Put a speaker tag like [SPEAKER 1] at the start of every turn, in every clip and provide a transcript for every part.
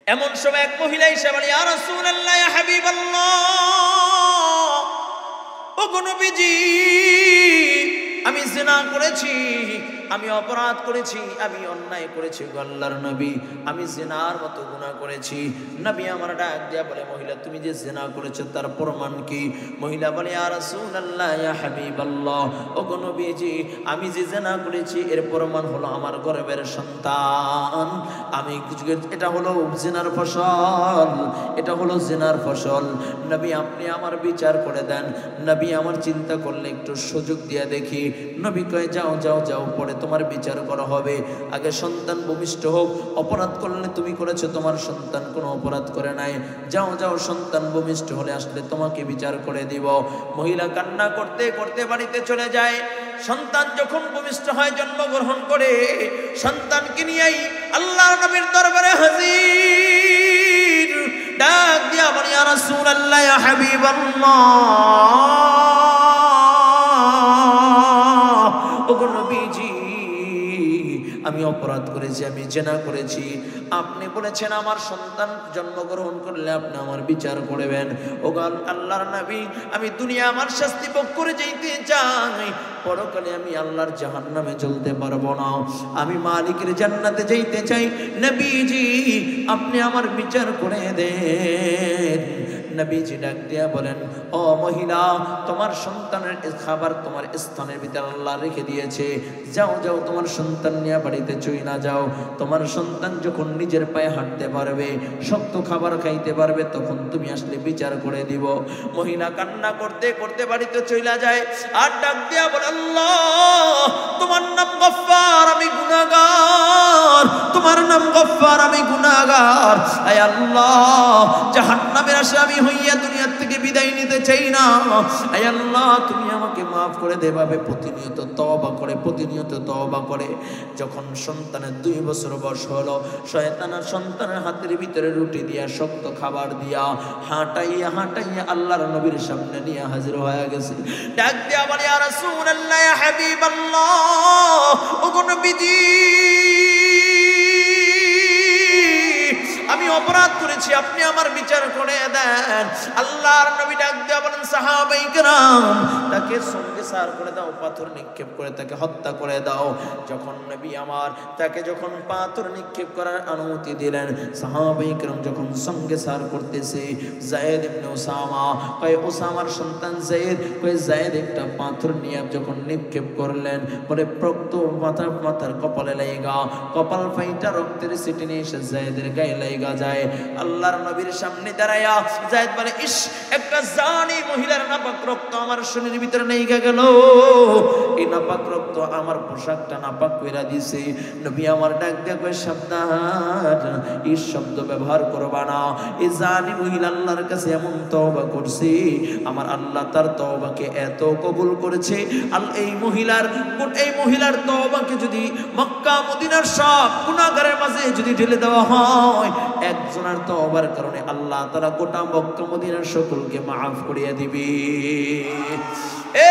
[SPEAKER 1] এমন সময় এক মহিলা এসে বলে, ইয়া রাসূলুল্লাহ, ইয়া হাবিবাল্লাহ, ও গো নবীজি, আমি জিনা করেছি, আমি অপরাধ করেছি, আমি অন্যায় করেছি গো আল্লাহর নবী, আমি জিনার মতো গুনাহ করেছি। নবী আমার ডাক দিয়া বলে, মহিলা তুমি যে জিনা করেছো তার প্রমাণ কি? মহিলা বলে, ইয়া রাসূলুল্লাহ, ইয়া হাবিবাল্লাহ, ও গো নবীজি, আমি যে জিনা করেছি এর প্রমাণ হলো আমার গর্ভের সন্তান। আমি এটা হলো জিনার ফসল, এটা হলো জিনার ফসল। নবী আপনি আমার বিচার করে দেন। নবী আমার চিন্তা করলে একটু সুযোগ দিয়ে দেখি। নবী কয়, যাও যাও যাও, পরে তোমার বিচার করা হবে, আগে সন্তান ভূমিষ্ঠ হোক। অপরাধ করলে তুমি করেছো, তোমার সন্তান কোনো অপরাধ করে নাই। যাও যাও, সন্তান ভূমিষ্ঠ হলে আসলে তোমাকে বিচার করে দিব। মহিলা কান্না করতে করতে বাড়িতে চলে যায়। সন্তান যখন ভূমিষ্ঠ হয়, জন্মগ্রহণ করে, সন্তানকে নিয়েই আল্লাহর নবীর দরবারে হাজির। ডাক দিয়া বলে, ইয়া রাসূলুল্লাহ, ইয়া হাবিবাল্লাহ, ও গো নবীজি, আমি অপরাধ করেছি, আমি জিনা করেছি। আপনি বলেছেন আমার সন্তান জন্মগ্রহণ করলে আপনি আমার বিচার করবেন। ও গো আল্লাহর নবী, আমি দুনিয়া আমার শাস্তি ভোগ করে যেতে চাই, পরকালে আমি আল্লাহর জাহান্নামে জ্বলতে পারবো না, আমি মালিকের জান্নাতে যাইতে চাই। নবীজি আপনি আমার বিচার করে দেন। নবীজি ডাক দিয়া বলেন, ও মহিলা, তোমার সন্তানের খাবার তোমার স্থানের ভিতরে আল্লাহ রেখে দিয়েছে। যাও যাও, তোমার সন্তান নিয়ে বাড়িতে চইলা যাও। তোমার সন্তান যখন নিজের পায়ে হাঁটতে পারবে, শক্ত খাবার খাইতে পারবে, তখন তুমি আসলে বিচার করে দিব। মহিলা কান্না করতে করতে বাড়িতে চইলা যায়। আর ডাক দিয়া বলে, আল্লাহ, তোমার নাম গফফার, আমি গুনাহগার, তোমার নাম গফফার, আমি গুনাহগার। আয় আল্লাহ, জাহান্নামের আশা আমি হইয়া দুনিয়া থেকে বিদায় নিতে চাই না। আয় আল্লাহ, তুমি আমাকে মাফ করে দেবাবে। প্রতিনিয়ত তওবা করে, প্রতিনিয়ত তওবা করে। যখন সন্তানের 2 বছর বয়স হলো, শয়তানের সন্তানের হাতের ভিতরে রুটি দিয়া, শক্ত খাবার দিয়া, হাঁটাইয়া হাঁটাইয়া আল্লাহর নবীর সামনে নিয়ে হাজির হয়ে গেছে। ডাক দিয়া বলে, ইয়া রাসূলুল্লাহ, ইয়া হাবিবাল্লাহ, ও গো নবীজি, আমি অপরাধ করেছি, আপনি আমার বিচার করে দেন। আল্লাহর নবী ডাক দিয়া বলেন, সাহাবায়ে কেরাম, তাকে সঙ্গে সার করে দাও, পাথর নিক্ষেপ করে তাকে হত্যা করে দাও। যখন নবী আমার তাকে যখন পাথর নিক্ষেপ করার অনুমতি দিলেন, সাহাবায়ে কেরাম যখন সঙ্গে সার করতেছে, যায়েদ ইবনে উসামা কয়, উসামার সন্তান যায়েদ কয়, যায়েদ একটা পাথর নিয়ে যখন নিক্ষেপ করলেন, পরে রক্ত মাথার কপালে লাগা, কপাল ফাইটা রক্তের ছিটে নিয়ে এসে যায়েদের গায়ে লাগা যায়। আল্লাহর নবীর সামনে দাঁড়ায়া যায়েদ বলে, ইস, একটা জানি মহিলার নাপাক রক্ত আমার শরীরের ভিতরে নেইগা গেল, এই নাপাক রক্ত আমার পোশাকটা নাপাক কইরা দিছে। নবী আমার ডাক দিয়া কয়, সাবধান, এই শব্দ ব্যবহার করবা না। এই জানি মহিলা আল্লাহর কাছে এমন তওবা করছে, আমার আল্লাহ তার তওবাকে এত কবুল করেছে। এই মহিলার তওবাকে যদি মক্কা মদিনার সব গুনাহগারের মাঝে যদি ঢেলে দেওয়া হয়, একজনের তওবার কারণে আল্লাহ তাআলা গোটা মক্কা মদিনার সকলকে মাফ করিয়ে দিবে।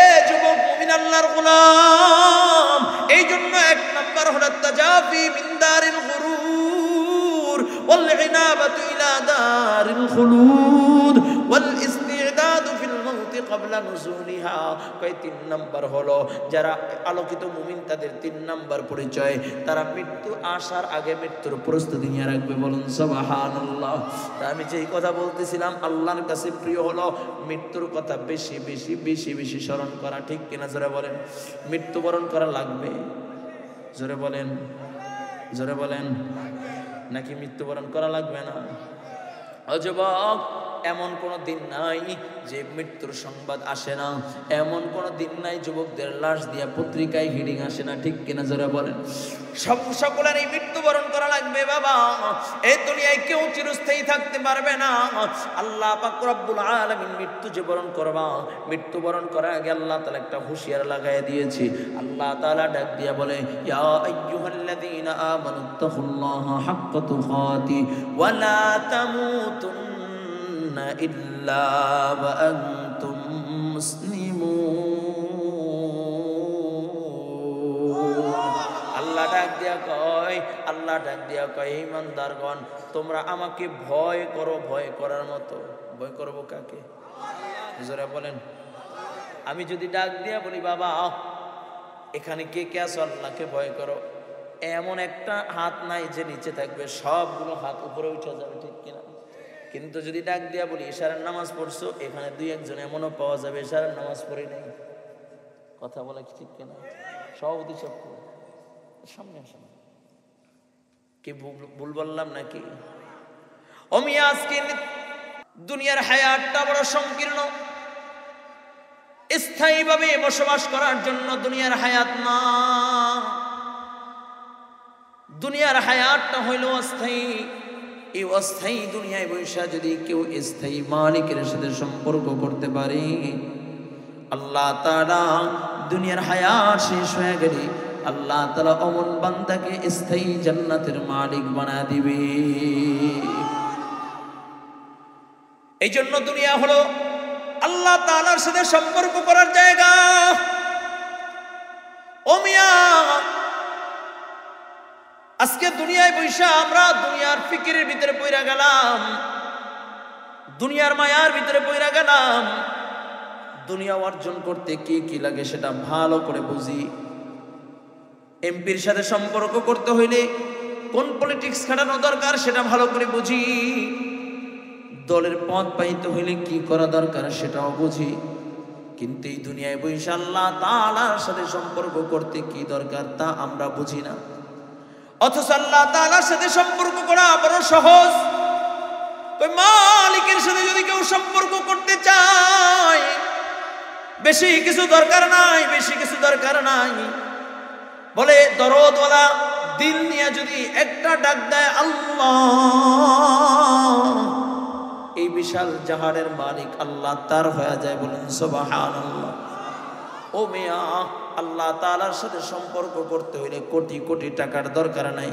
[SPEAKER 1] এ যুবক মুমিন আল্লাহর গোলাম, এই জন্য 1 নাম্বার হলো তাজাফি মিন দারিল গুরুর ওয়াল ইনাবাতু ইলা দারিল খুলুদ ওয়াল ইস্তিদাদু ফিল মাউতি ক্বাবলা নুজুলিহা। 3 নাম্বার হলো যারা আলোকিত মুমিন, তাদের 3 নাম্বার পরিচয়, তারা মৃত্যু আসার আগে মৃত্যুর প্রস্তুতি নিয়ে রাখবে। বলুন সুবহানাল্লাহ। তা আমি যেই কথা বলতেছিলাম, আল্লাহর কাছে প্রিয় হলো মৃত্যুর কথা বেশি বেশি বেশি বেশি স্মরণ করা। ঠিক কিনা? জোরে বলেন। মৃত্যুবরণ করা লাগবে? জোরে বলেন, জোরে বলেন। নাকি মৃত্যুবরণ করা লাগবে না? ও যুবক, এমন কোনো দিন নাই যে মৃত্যুর সংবাদ আসে না, এমন কোনো দিন নাই যুবকদের লাশ দিয়া পত্রিকায় হিডিং আসে না। ঠিক কিনা? জোরে বলেন। সকলের এই মৃত্যুবরণ করা লাগবে বাবা। এই দুনিয়ায় কেউ চিরস্থায়ী থাকতে পারবে না। আল্লাহ পাক রব্বুল আলামিন মৃত্যু যে বরণ করবা, মৃত্যুবরণ করার আগে আল্লাহ তাআলা একটা হুঁশিয়ার লাগায় দিয়েছে। আল্লাহ তাআলা ডাক দিয়া বলে, ইয়া আইয়ুহাল্লাযীনা আমানুত্তাকুল্লাহা হাক্কা তুকাতি ওয়া লা তামুতুন্না ইল্লা ওয়া আনতুম মুসলিমুন। আল্লাহ ডাক দিয়া কয়, আল্লাহ ডাক দিয়া কয়, ইমানদারগণ তোমরা আমাকে ভয় করো, ভয় করার মতো। ভয় করবো কাকে? জোরে বলেন। আমি যদি ডাক দিয়া বলি, বাবা এখানে কে কে আছো, আল্লাহকে ভয় করো, এমন একটা হাত নাই যে নিচে থাকবে, সবগুলো হাত উপরে উঠে যাবে, ঠিক কিনা? কিন্তু যদি ডাক দিয়া বলি ইশারার নামাজ পড়ছো, এখানে দুই একজন এমনও পাওয়া যাবে ইশারার নামাজ পড়ে নেই। কথা বলে ঠিক কিনা? সভাপতি সব সামনে আসেন, কি ভুল বললাম নাকি? অমিয়া আজকে দুনিয়ার হায়াতটা বড় সংকীর্ণ। স্থায়ীভাবে বসবাস করার জন্য দুনিয়ার হায়াত না, দুনিয়ার হায়াতটা হইল অস্থায়ী। এই অস্থায়ী দুনিয়ায় বৈশা যদি কেউ স্থায়ী মালিকের সাথে সম্পর্ক করতে পারে, আল্লাহ তাআলা দুনিয়ার হায়াত শেষ হয়ে গেলে আল্লাহ তাআলা অমন বান্দাকে স্থায়ী জান্নাতের মালিক বানায় দিবে। এই জন্য দুনিয়া হলো আল্লাহ তাআলার সাথে সম্পর্ক করার জায়গা। ও মিয়া, আজকে দুনিয়ায় বৈশা আমরা দুনিয়ার ফিকিরের ভিতরে পইরা গেলাম, দুনিয়ার মায়ার ভিতরে পইরা গেলাম। দুনিয়া অর্জন করতে কি কি লাগে সেটা ভালো করে বুঝি। এমপির সাথে সম্পর্ক করতে হইলে কোন পলিটিক্স খাটানো দরকার সেটা ভালো করে বুঝি। দলের পথ পাইতে হইলে কি করা দরকার সেটাও বুঝি। কিন্তু এই দুনিয়ায় বৈশা আল্লাহ তাআলার সাথে সম্পর্ক করতে কি দরকার তা আমরা বুঝি না। অথচ আল্লাহ তাআলার সাথে সম্পর্ক করা বড় সহজ। ওই মালিকের সাথে যদি কেউ সম্পর্ক করতে চায়, বেশি কিছু দরকার নাই, বেশি কিছু দরকার নাই। বলে দরদওয়ালা দিল নিয়ে যদি একটা ডাক দেয় আল্লাহ, এই বিশাল জাহানের মালিক আল্লাহ তার হয়ে যায়। বলেন সুবহানাল্লাহ। ও মিয়া, আল্লাহ তাআলার সাথে সম্পর্ক করতে হইলে কোটি কোটি টাকার দরকার নাই।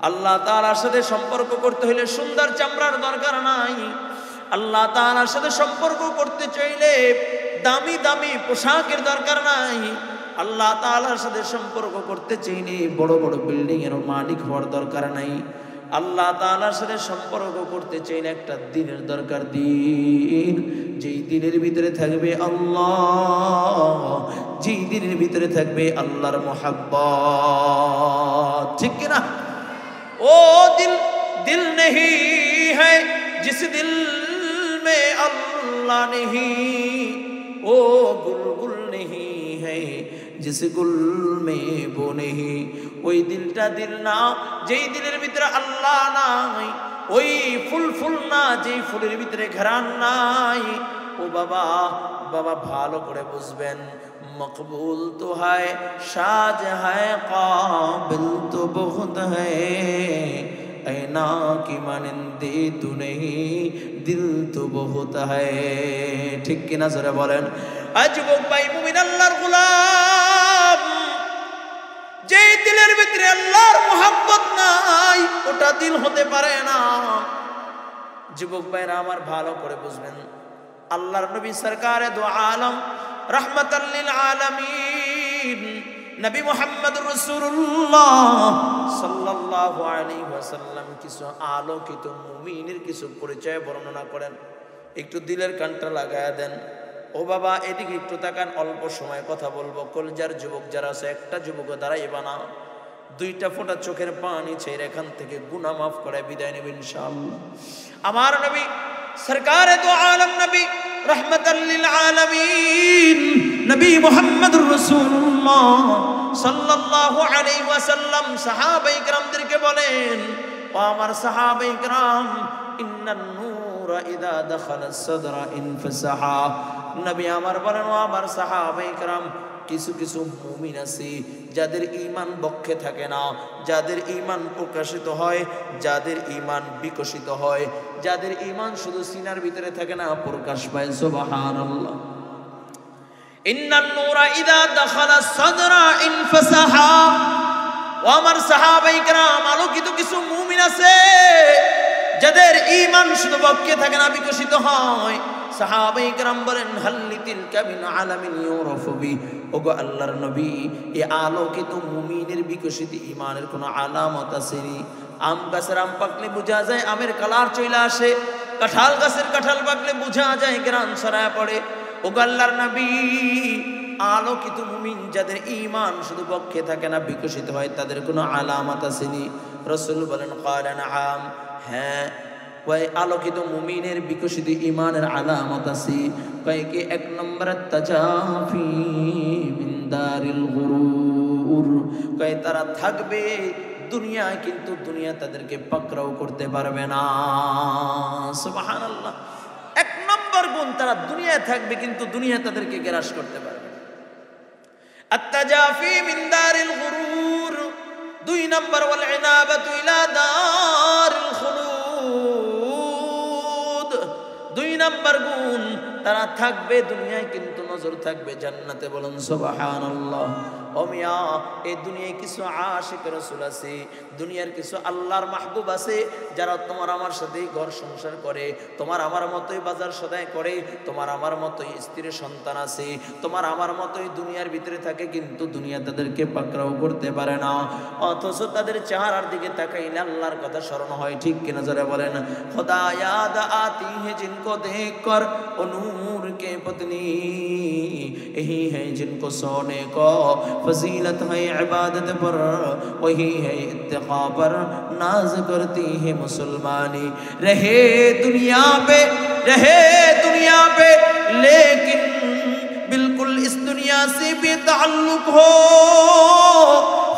[SPEAKER 1] আল্লাহ তাআলার সাথে সম্পর্ক করতে হইলে সুন্দর চামড়ার দরকার নাই। আল্লাহ তাআলার সাথে সম্পর্ক করতে চাইলে দামি দামি পোশাকের দরকার নাই। আল্লাহ তাআলার সাথে সম্পর্ক করতে চাইলে বড় বড় বিল্ডিং এর মালিক হওয়ার দরকার নাই। আল্লাহ তাআলার সাথে সম্পর্ক করতে চাইলে একটা দিনের দরকার, দিন যেই দিনের ভিতরে থাকবে আল্লাহ, যেই দিনের ভিতরে থাকবে আল্লাহর মোহাব্বত, ঠিক কিনা? ও দিল দিল নেহি হ্যায় জিস দিল মে আল্লাহ নেহি, ও গুলগুল নেহি হ্যায় জিস গুল মে বো নেহি। ওই দিলটা দিল না যেই দিলের ভিতরে আল্লাহ নাই, ওই ফুল ফুল না যেই ফুলের ভিতরে ঘ্রাণ নাই। ও বাবা, বাবা ভালো করে বুঝবেন, মকবুল তো হয় সাজ হয় কাবিল তো বহুত হ্যায়, ऐना की मानिंदे तू नहीं दिल तो बहुत है, ঠিক কিনা জোরে বলেন। যুবক ভাই, মুমিন আল্লাহর গোলাম, যেই দিলের ভিতরে আল্লাহর মোহাব্বত নাই ওটা দিল হতে পারে না। যুবক ভাইরা আমার ভালো করে বুঝবেন, আল্লাহর নবী সরকারে দু আলম রাহমাতাল লিল আলামিন নবী মুহাম্মদুর রাসূলুল্লাহ সাল্লাল্লাহু আলাইহি ওয়াসাল্লাম কিছু আলোকিত মুমিনের কিছু পরিচয় বর্ণনা করেন। একটু দিলের কানটা লাগায়া দেন। ও বাবা, এদিকে একটু তাকান, অল্প সময় কথা বলবো। কলজার যুবক যারা আছে, একটা যুবক দাঁড়াইবা না, দুইটা ফোঁটা চোখের পানি ছেড়ে এখান থেকে গুনাহ মাফ করে বিদায় নেবেন ইনশাআল্লাহ। আমার নবী সরকারে দু আলম নবী রাহমাতাল লিল আলামিন নবী মুহাম্মদুর রাসূলুল্লাহ সাল্লাল্লাহু আলাইহি ওয়াসাল্লাম সাহাবায়ে কিরামদেরকে বলেন, ও আমার সাহাবায়ে কিরাম, ইন্নান নূরা ইযা দাখালা সাদরা ইনফাসাহা। নবী আমার বলেন, ও আমার সাহাবায়ে কিরাম, কিছু কিছু মুমিন আছে যাদের ঈমান বক্ষে থাকে না, যাদের ঈমান প্রকাশিত হয়, যাদের ঈমান বিকশিত হয়, যাদের ঈমান শুধু সিনার ভিতরে থাকে না, প্রকাশ পায়। সুবহানাল্লাহ। ইন্নান নূরা ইযা দাখালা সাদরা ইনফাসাহা। ও আমার সাহাবায়ে কিরাম, আলোকিত কিছু মুমিন আছে যাদের ঈমান শুধু বক্ষে থাকে না, বিকশিত হয়, সাহাবায়ে কেরাম বলেন হাল্লিতিল কামিন আলামিন ইউরাফু বি, ওগো আল্লাহর নবী, এই আলোকিত মুমিনের বিকশিত ঈমানের কোন আলামত আছে নি? আম গাছের আম পাকলে বোঝা যায় আমের কালার চলে আসে, কাঁঠাল গাছের কাঁঠাল পাকলে বোঝা যায় গ্রান ছড়ায় পড়ে। ওগো আল্লাহর নবী, আলোকিত মুমিন যাদের ঈমান শুধু পক্ষে থাকে না বিকশিত হয়, তাদের কোনো আলামত আছে নি? রাসূল বলেন ক্বালা নাআম, হ্যাঁ ওই আলোকিত মুমিনের বিকশিত ঈমানের আলামত আছে। কয় কি? এক নম্বর তাজাফি মিন দারিল গুরুর, কয় তারা থাকবে দুনিয়ায় কিন্তু দুনিয়া তাদেরকে পাকড়াও করতে পারবে না। সুবহানাল্লাহ। এক নম্বর গুণ, তারা দুনিয়ায় থাকবে কিন্তু দুনিয়া তাদেরকে গ্রাস করতে পারবে না। আত-তাজাফি মিন দারিল গুরুর। দুই নম্বর ওয়াল ইনাবাতু ইলা দারিল খুলুদ। দুই নম্বর গুণ, তারা থাকবে দুনিয়ায় কিন্তু নজর থাকবে জান্নাতে। বলুন সুবহানাল্লাহ। ও মিয়া, এই দুনিয়ায় কিছু আশিক রাসূল আছে, দুনিয়ার কিছু আল্লাহর মাহবুব আছে, যারা তোমার আমার সাথেই ঘর সংসার করে, তোমার আমার মতোই বাজার সদাই করে, তোমার আমার মতোই স্ত্রী সন্তান আছে, তোমার আমার মতোই দুনিয়ার ভিতরে থাকে, কিন্তু দুনিয়া তাদেরকে পাকড়াও করতে পারে না। অথচ তাদের চেহারার দিকে তাকাইলে আল্লাহর কথা স্মরণ হয়। ঠিক কিনা জোরে বলেন? খুদা ইয়াদ আতি হে জিनको देख कर ओ नूर के पत्नी, यही है जिनको सोने को फजीलत है इबादत पर, वही है इत्तिका पर नाज करती है मुसलमानी। रहे दुनिया पे लेकिन बिल्कुल इस दुनिया से बेताल्लुक हो,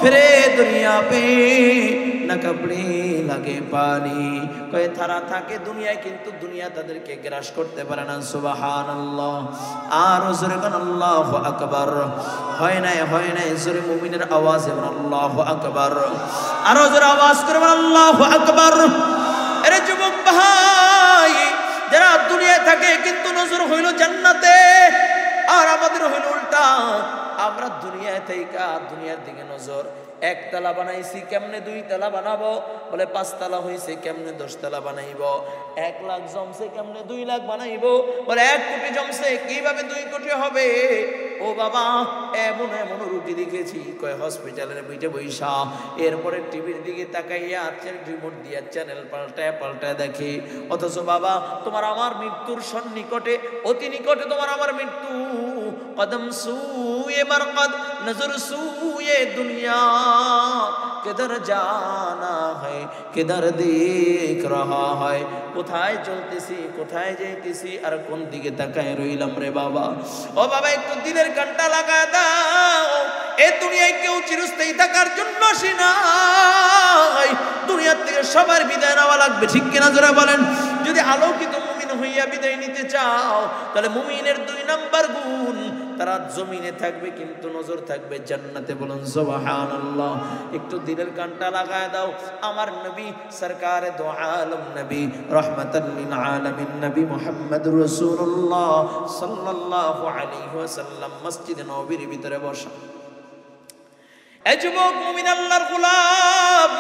[SPEAKER 1] फिरे दुनिया पे न कपड़े लगे पानी। কয় তারা থাকে দুনিয়ায় কিন্তু দুনিয়া তাদেরকে গ্রাস করতে পারে না। সুবহানাল্লাহ। আর জোরে কোন আল্লাহু আকবার। হয় নাই জোরে মুমিনের আওয়াজে বলেন আল্লাহু আকবার। আরো জোরে আওয়াজ করে বলেন আল্লাহু আকবার। আরে যুবক ভাই, যারা দুনিয়ায় থাকে কিন্তু নজর হইল জান্নাতে, আর আমাদের হইল উল্টা। আমরা দুনিয়ায় থেকে দুনিয়ার দিকে নজর। একতলা বানাইছি, কেমনে 2 তলা বানাবো? বলে 5 তলা হয়েছে, কেমনে 10 তলা বানাইব? 1 লাখ জমছে, কেমনে 2 লাখ বানাইব? বলে 1 কোটি জমছে, কিভাবে 2 কোটি হবে? ও বাবা, এমন রুগী দেখেছি, কয় হসপিটালের বইটা বইসা, এরপরে টিভির দিকে তাকাইয়া রিমোট দিয়ে চ্যানেল পাল্টায় দেখে। অথচ বাবা, তোমার আমার মৃত্যুর সন্নিকটে, অতি নিকটে তোমার আমার মৃত্যু। কদম সুয়ে মারকদ, নজর সুয়ে দুনিয়া, কিধর জানা है किधर देख रहा है। কোথায় চলতেছি, কোথায় যাইতেছি, আর কোন দিকে তাকায় রইলাম রে বাবা। ও বাবা, একটু দিলের কানটা লাগা দাও। এই দুনিয়ায় কেউ চিরস্থায়ী থাকার জন্য আসে নাই, দুনিয়ার থেকে সবার বিদায় নেওয়া লাগবে। ঠিক কিনা জোরে বলেন? যদি আলোকিত মুমিন হইয়া বিদায় নিতে চাও, তাহলে মুমিনের 2 নম্বর গুণ, তারা জমিনে থাকবে কিন্তু নজর থাকবে জান্নাতে। বলুন সুবহানাল্লাহ। একটু দিলের কানটা লাগায় দাও। আমার নবী সরকারে দো আলম নবী রহমাতাল লিল আলামিন নবী মুহাম্মদুর রাসূলুল্লাহ সাল্লাল্লাহু আলাইহি ওয়াসাল্লাম মসজিদে নববীর ভিতরে বসা। এ যুবক মুমিন আল্লাহর গোলাম,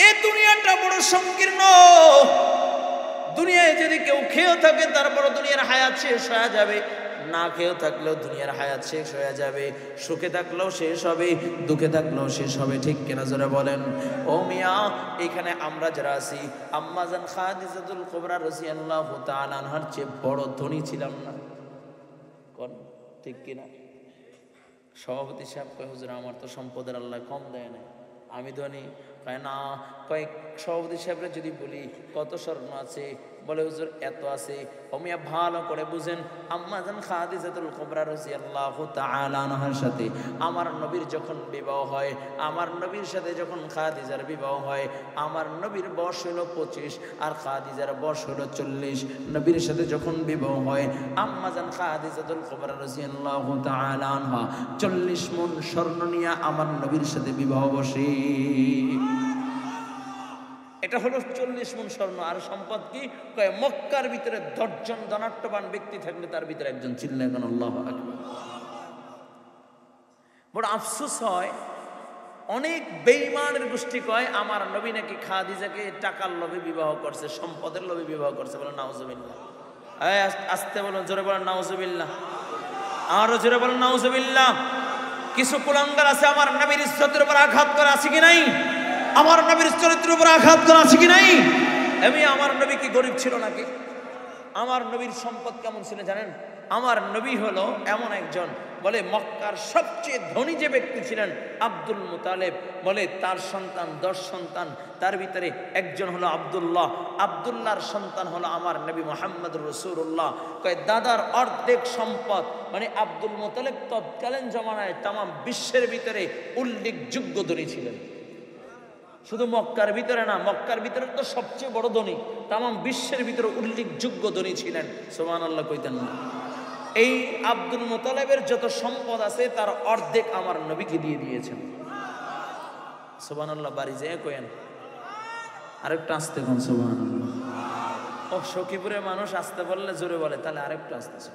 [SPEAKER 1] এই দুনিয়াটা বড় সংকীর্ণ। দুনিয়ায় যদি কেউ খেয়েও থাকে, তারপর দুনিয়ার হায়াত শেষ হয়ে যাবে। না খেয়েও থাকলেও দুনিয়ার হায়াত শেষ হয়ে যাবে। সুখে থাকলেও শেষ হবে, দুঃখে থাকলেও শেষ হবে। ঠিক কিনা জোরে বলেন? ও মিয়া, এখানে আমরা যারা আছি, আম্মাজান খাদিজাতুল কুবরা রাদিয়াল্লাহু তাআলা আনহার চেয়ে বড় ধনী ছিলাম না? কোন ঠিক কিনা? সভাপতি সাহেব কয়, হুজুর আমার তো সম্পদের আল্লাহ কম দেয় না, আমি ধনী। কয় না, কয়েক সভাপতি সাহেবরা যদি বলি কত স্বর্ণ আছে, বলে হুজুর এত আছে। ওমিয়া ভালো করে বুঝেন, আম্মাজান খাদিজাতুল কুবরা রাদিয়াল্লাহু তাআলা আনহার সাথে আমার নবীর যখন বিবাহ হয়, আমার নবীর সাথে যখন খাদিজার বিবাহ হয়, আমার নবীর বয়স হলো 25 আর খাদিজার বয়স হলো 40। নবীর সাথে যখন বিবাহ হয়, আম্মাজান খাদিজাতুল কুবরা রাদিয়াল্লাহু তাআলা আনহা 40 মণ স্বর্ণ নিয়ে আমার নবীর সাথে বিবাহ বসে। এটা হলো 40 মণ স্বর্ণ। আর সম্পদ কি? কয় মক্কার ভিতরে 10 জন ধনাঢ্যবান ব্যক্তি থাকলে তার ভিতরে একজন চিল্লায় কেন আল্লাহু আকবার। বড় আফসোস হয়, অনেক বেঈমানের গোষ্ঠী কয় আমার নবী নাকি খাদিজাকে টাকার লোভে বিবাহ করছে, সম্পদের লোভে বিবাহ করছে। বলে নাউজুবিল্লাহ। আস্তে বলুন, জোরে বলেন নাউজুবিল্লাহ, আরো জোরে বলেন নাউজুবিল্লাহ। কিছু কুলাঙ্গার আছে আমার নবীর ইজ্জতের উপর আঘাত করা আছে কি নাই? আমার নবীর চরিত্রের উপর আঘাত করা আছে কি নাই? আমি আমার নবী কি গরিব ছিল নাকি? আমার নবীর সম্পদ কেমন ছিল জানেন? আমার নবী হলো এমন একজন, বলে মক্কার সবচেয়ে ধনী যে ব্যক্তি ছিলেন আব্দুল মুতালেব, বলে তার সন্তান 10 সন্তান, তার ভিতরে একজন হলো আব্দুল্লাহ, আব্দুল্লাহর সন্তান হলো আমার নবী মুহাম্মদুর রাসূলুল্লাহ। কয় দাদার অর্ধেক সম্পদ, মানে আব্দুল মুতালেব তৎকালীন জমানায় তাম বিশ্বের ভিতরে উল্লেখযোগ্য ধনী ছিলেন। শুধু মক্কার ভিতরে না, মক্কার ভিতরে তো সবচেয়ে বড় ধনী, তাম বিশ্বের ভিতরে উল্লেখযোগ্য ধনী ছিলেন। সুবহানাল্লাহ কইতেন না? এই আব্দুল মুতালেবের যত সম্পদ আছে তার অর্ধেক আমার নবীকে দিয়ে দিয়েছেন। সুবহানাল্লাহ, বাড়ি যেয়ে কইেন আরেকটু আসতে কোন সুবহানাল্লাহ। ও সখীপুরের মানুষ আসতে বললে জোরে বলে, তাহলে আরেকটু আসতেছে।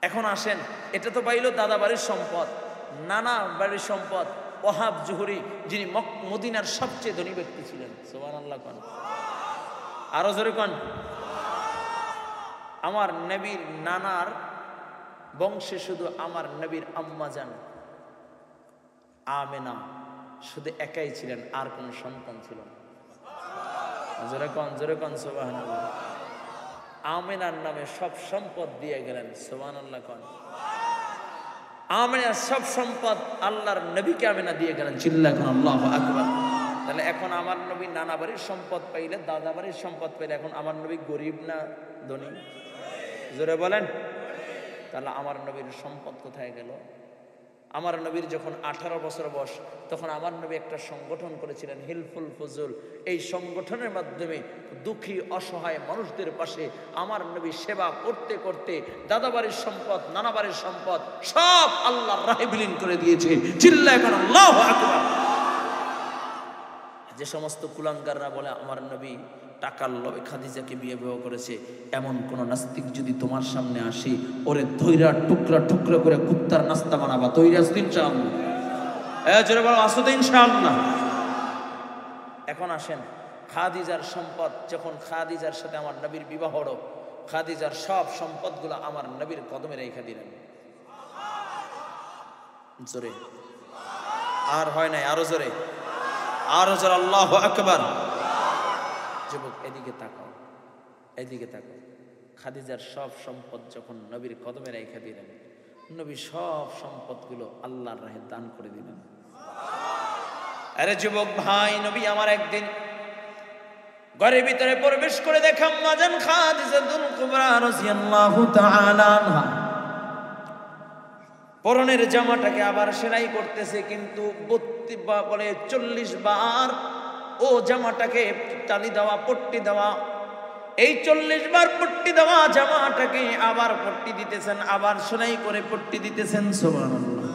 [SPEAKER 1] এখন আসেন, এটা তো পাইল দাদা বাড়ির সম্পদ, নানা বাড়ির সম্পদ। ওয়াহাব জুহরি যিনি মদিনার সবচেয়ে ধনী ব্যক্তি ছিলেন, সুবহানাল্লাহ কোন, আরো জোরে কোন। আমার নবীর নানার বংশে শুধু আমার নবীর আম্মা জান আমেনা শুধু একাই ছিলেন, আর কোন সন্তান ছিল না। জোরে কোন, জোরে কোন সুবহানাল্লাহ। আমেনার নামে সব সম্পদ দিয়ে গেলেন, সুবহানাল্লাহ কোন। আমেনার সব সম্পদ আল্লাহর নবীকে আমেনা দিয়ে গেলেন, চিল্লা কোন আল্লাহু আকবার। তাহলে এখন আমার নবী নানা বাড়ির সম্পদ পাইলে, দাদা বাড়ির সম্পদ পাইলে, এখন আমার নবী গরিব না ধনী? জোরে বলেন। তাহলে আমার নবীর সম্পদ কোথায় গেল? আমার নবীর যখন 18 বছর বয়স, তখন আমার নবী একটা সংগঠন করেছিলেন হিলফুল ফুজুল। এই সংগঠনের মাধ্যমে দুঃখী অসহায় মানুষদের পাশে আমার নবী সেবা করতে করতে দাদাবাড়ির সম্পদ, নানাবাড়ির সম্পদ সব আল্লাহর রাহে বিলীন করে দিয়েছে। চিল্লায় কারণ আল্লাহু আকবার। যে সমস্ত কুলাঙ্গাররা বলে আমার নবী টাকার লোভে খাদিজাকে বিয়ে করেছে, এমন কোন নাস্তিক যদি তোমার সামনে আসি, ওরে ধৈরা টুকরা টুকরা করে কুত্তার নাস্তা বানাবা। তৈরি আসতে ইনশাআল্লাহ? জোরে বলো আসতে ইনশাআল্লাহ। এখন আসেন, খাদিজার সম্পদ যখন খাদিজার সাথে আমার নবীর বিবাহ হলো, খাদিজার সব সম্পদগুলো আমার নবীর কদমে রেখে দিলেন। জোরে আর হয় নাই, আরো জোরে, আরো জোরে আল্লাহু আকবার। যুবক এদিকে তাকাও, এদিকে তাকাও। খাদিজার সব সম্পদ যখন নবীর কদমে রেখে দিলেন, নবী সব সম্পদগুলো আল্লাহর রাহে দান করে দিলেন। আরে যুবক ভাই, নবী আমার একদিন ঘরের ভিতরে প্রবেশ করে দেখাম মাজান খাদিজাতুল কুবরা রাদিয়াল্লাহু তাআলা আনহা পরনের জামাটাকে আবার সেলাই করতেছে, কিন্তু 40 বার ও জামাটাকে টালি দেওয়া, পট্টি দেওয়া। এই 40 বার পট্টি দেওয়া জামাটাকে আবার পট্টি দিতেছেন, আবার সেলাই করে পট্টি দিতেছেন। সুবহানাল্লাহ।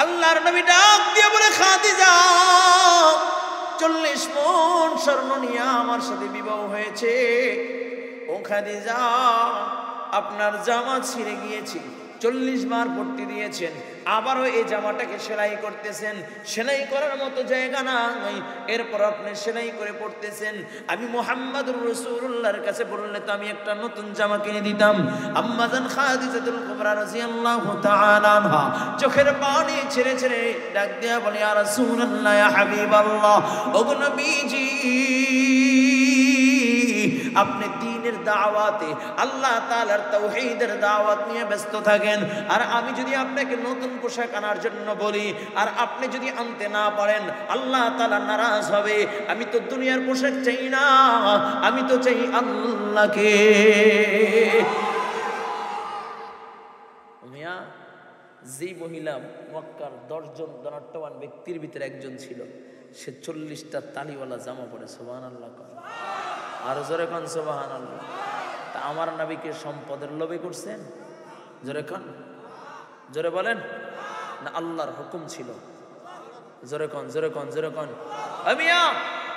[SPEAKER 1] আল্লাহর নবী ডাক দিয়ে বলে, খাদিজা 40 মণ স্বর্ণ নিয়ে আমার সাথে বিবাহ হয়েছে। ও খাদিজা, আপনার জামা ছিঁড়ে গিয়েছে, 40 বার পট্টি দিয়েছেন, আবারও এই জামাটাকে সেলাই করতেছেন, সেলাই করার মতো জায়গা নাই, এরপর আপনি সেলাই করে পড়তেছেন। আমি মুহাম্মদুর রাসূলুল্লাহর কাছে বললে তো আমি একটা নতুন জামা কিনে দিতাম। আম্মা জান খাদিজাতুল কুবরা রাদিয়াল্লাহু তাআলা আনহা চোখের পানি ছেড়ে ছেড়ে ডাক দিয়া বলে, ইয়া রাসূলুল্লাহ, ইয়া হাবিবাল্লাহ, ওগো নবীজি, আপনি দ্বীনের দাওয়াতে, আল্লাহ তাআলার তাওহীদের দাওয়াত নিয়ে ব্যস্ত থাকেন, আর আমি যদি আপনাকে নতুন পোশাক আনার জন্য বলি আর আপনি যদি আনতে না পারেন, আল্লাহ তাআলা নারাজ হবে। আমি তো দুনিয়ার পোশাক চাই না, আমি তো চাই আল্লাহকে। মিয়া, যে মহিলা মক্কার 10 জন ধনাঢ্যবান ব্যক্তির ভিতরে একজন ছিল, সে 40টা তালিওয়ালা জামা পরে। সুবহানাল্লাহ। আর জোরে কান সুবহানাল্লাহ। তা আমার নবীকে সম্পদের লোভে করছেন? জোরে কান, জোরে বলেন না, আল্লাহর হুকুম ছিল। জোরে কান, জোরে কান, জোরে কান। আমিয়া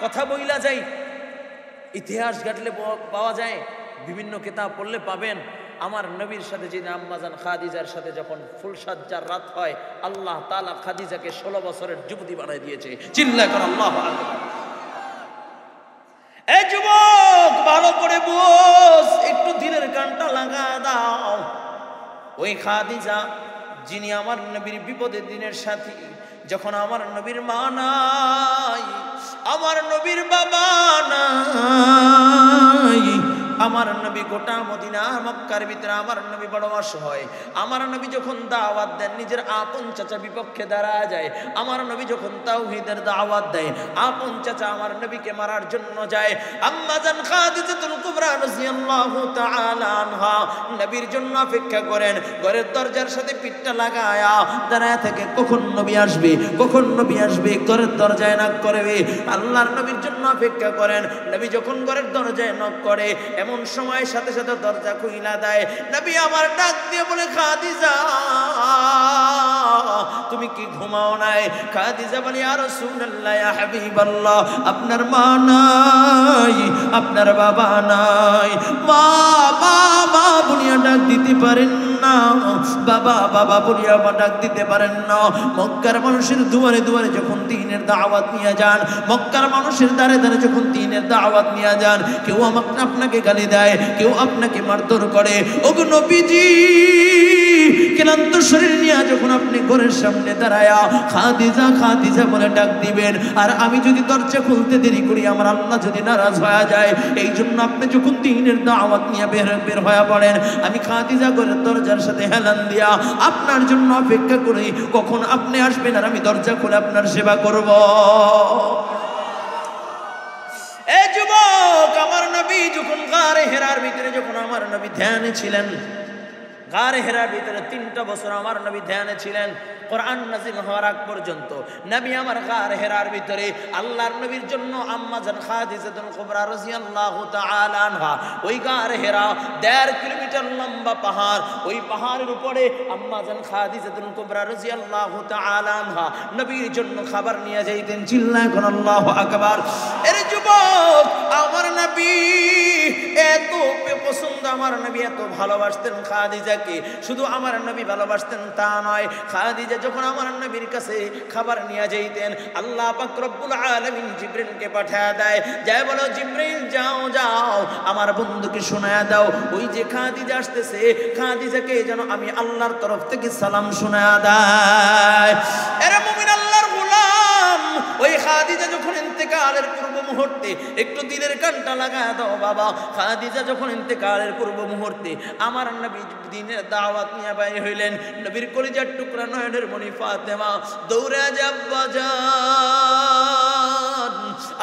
[SPEAKER 1] কথা বইলা যাই, ইতিহাস ঘাটলে পাওয়া যায়, বিভিন্ন কিতাব পড়লে পাবেন। আমার নবীর সাথে যিনি আম্মা জান খাদিজার সাথে যখন ফুলসজ্জার রাত হয়, আল্লাহ তাআলা খাদিজাকে 16 বছরের যুবতী বানাই দিয়েছে। চিল্লা কর আল্লাহু আকবার। এই যুবক, ওই খাদিজা যিনি আমার নবীর বিপদের দিনের সাথী, যখন আমার নবীর মা নাই, আমার নবীর বাবা নাই, আমার নবী গোটা মদিনা মক্কার ভিতরে আমার নবী বড় অসহায়। আমার নবী যখন দাওয়াত দেন নিজের আপন চাচা বিপক্ষে দাঁড়া যায়। আমার নবী যখন তাওহীদের দাওয়াত দেয় আপন চাচা আমার নবীকে মারার জন্য যায়। আম্মা জান খাদিজাতুল কুবরা রাদিয়াল্লাহু তাআলা আনহা নবীর জন্য অপেক্ষা করেন, ঘরের দরজার সাথে পিঠটা লাগায়া দাঁড়ায় থেকে কখন নবী আসবে, কখন নবী আসবে, ঘরের দরজায় নক করবে। আল্লাহর নবীর জন্য অপেক্ষা করেন। নবী যখন ঘরের দরজায় নক করে এমন সময় সাথে সাথে দরজা খুইলা দেয়। নবী আমার ডাক দিয়ে বলে, খাদিজা তুমি কি ঘুমাও নাই? খাদিজা বলে, ইয়া রাসূলুল্লাহ, ইয়া হাবিবাল্লাহ, আপনার মা নাই, আপনার বাবা নাই, মা বাবা বলিয়া ডাক দিতে পারেন না, বাবা বাবা বলিয়া ডাক দিতে পারেন না। মক্কার মানুষের দুয়ারে দুয়ারে যখন দ্বীনের দাওয়াত নিয়ে যান, মক্কার মানুষের দ্বারে দ্বারে যখন দ্বীনের দাওয়াত নিয়ে যান, কেউ আপনাকে গালি দেয়, কেউ আপনাকে মারধর করে। ওগো নবীজি ক্লান্ত শরীর নিয়ে যখন আপনি ঘরের সামনে দাঁড়ায়া খাদিজা খাদিজা বলে ডাক দিবেন, আর আমি যদি দরজা খুলতে দেরি করি আমার আল্লাহ যদি নারাজ হয়ে যায়, এই জন্য আপনি যখন দ্বীনের দাওয়াত নিয়ে বের হয়ে পড়েন, আমি খাদিজা ঘরের দরজার সাথে হেলান দিয়া আপনার জন্য অপেক্ষা করি কখন আপনি আসবেন আর আমি দরজা খুলে আপনার সেবা করব। এ যুবক, আমার নবী যখন গারে হেরার ভিতরে যখন আমার নবী ধ্যানে ছিলেন, গারে হেরার ভিতরে 3টা বছর আমার নবী ধ্যানে ছিলেন কোরআন নাযিল হওয়ার আগ পর্যন্ত। নবী আমার গারে হেরার ভিতরে আল্লাহর নবীর জন্য আম্মা জান খাদিজাতুল কুবরা রাদিয়াল্লাহু তাআলা আনহা, ওই গারে হেরা 1.5 কিলোমিটার লম্বা পাহাড়, ওই পাহাড়ের উপরে আম্মা জান খাদিজাতুল কুবরা রাদিয়াল্লাহু তাআলা আনহা নবীর জন্য খাবার নিয়ে যাইতেন। চিল্লায় কোন আল্লাহু আকবার। এর যুবক, আমার নবী এত পছন্দ, আমার নবী এত ভালোবাসতেন খাদিজাকে। শুধু আমার নবী ভালোবাসতেন তা নয়, খাদিজা যখন আমার নবীর কাছে খাবার নিয়ে যাইতেন, আল্লাহ পাক রব্বুল আলামিন জিবরিলকে পাঠিয়ে দেয়, যায় বলো জিবরিল যাও যাও আমার বন্ধুকে শোনায়া দাও ওই যে খাদিজা আসতেছে, খাদিজাকে যেন আমি আল্লাহর তরফ থেকে সালাম শোনায়া দেয়। এরা মুমিন আল্লাহর গোলাম, ওই খাদিজা যখন ইন্তেকালের পূর্ব মুহূর্তে একটু দিলের কানটা লাগায় দাও বাবা। খাদিজা যখন ইন্তেকালের পূর্ব মুহূর্তে আমার নবী দ্বীনের দাওয়াত নিয়ে বাইরে হইলেন, নবীর কলিজার টুকরা নয়নের মণি ফাতেমা দৌড়ে যাব্বা যান,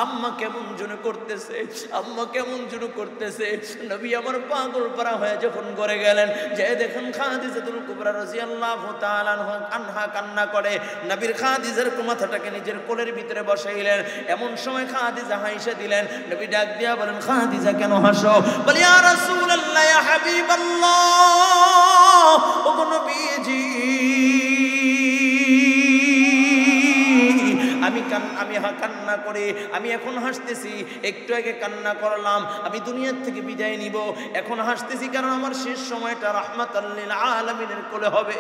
[SPEAKER 1] আম্মা কেমন যেন করতেছে, আম্মা কেমন যেন করতেছে। নবী আমার পাগল পারা হয়ে যখন ঘরে গেলেন, যে দেখেন খাদিজাতুল কুবরা রাদিয়াল্লাহু তাআলা আনহা কান্না করে। নবীর খাদিজার মাথাটাকে নিজের কোলের ভিতরে বসাইলেন। এমন সময় খাদিজা হাসে দিলেন। নবী ডাক দিয়া বলেন, খাদিজা কেন হাসো? বলে, ইয়া রাসূলুল্লাহ, ইয়া হাবিবাল্লাহ, ওগো নবীজি আমি কান্না করে, আমি এখন হাসতেছি, একটু আগে কান্না করলাম, আমি দুনিয়ার থেকে বিদায় নিব, এখন হাসতেছি কারণ আমার শেষ সময়টা রাহমাতাল লিল আলামিনের কোলে হবে।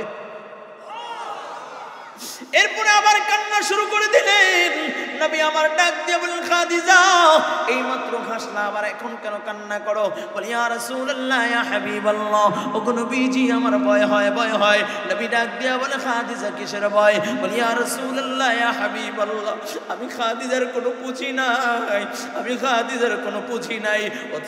[SPEAKER 1] এরপরে আবার কান্না শুরু করে দিলেন। নবী আমার ডাক দিয়ে বলেন, খাদিজা এই মাত্র হাসলা, আবার এখন কেন কান্না করো? বলি, ইয়া রাসূলুল্লাহ, ইয়া হাবিবাল্লাহ, ওগো নবীজি আমার ভয় হয়, ভয় হয়। নবী ডাক দিয়ে বলে, খাদিজা কিসের ভয়? বলি, ইয়া রাসূলুল্লাহ, ইয়া হাবিবাল্লাহ, আমি খাদিজার কোনো পুঁজি নাই, আমি খাদিজার কোনো পুঁজি নাই।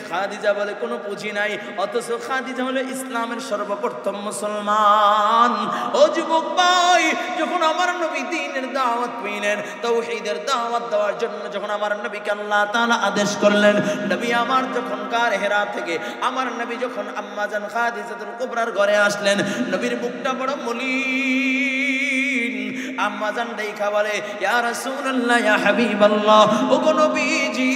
[SPEAKER 1] খাদিজা বলে, কোনো পুঁজি নাই, অথচ খাদিজা হলো ইসলামের সর্বপ্রথম মুসলমান। ও যুবক ভাই, যখন আমার নবী দ্বীনের দাওয়াত পেলেন, তাওহীদের দাওয়াত দেওয়ার জন্য যখন আমার নবীকে আল্লাহ তাআলা আদেশ করলেন, নবী আমার যখন গারে হেরা থেকে আমার নবী যখন আম্মা জান খাদিজাতুল কুবরার ঘরে আসলেন, নবীর মুখটা বড় মলিন। আম্মা জান দেখা বলে, ইয়া রাসূলুল্লাহ, ইয়া হাবিবাল্লাহ, ওগো নবীজি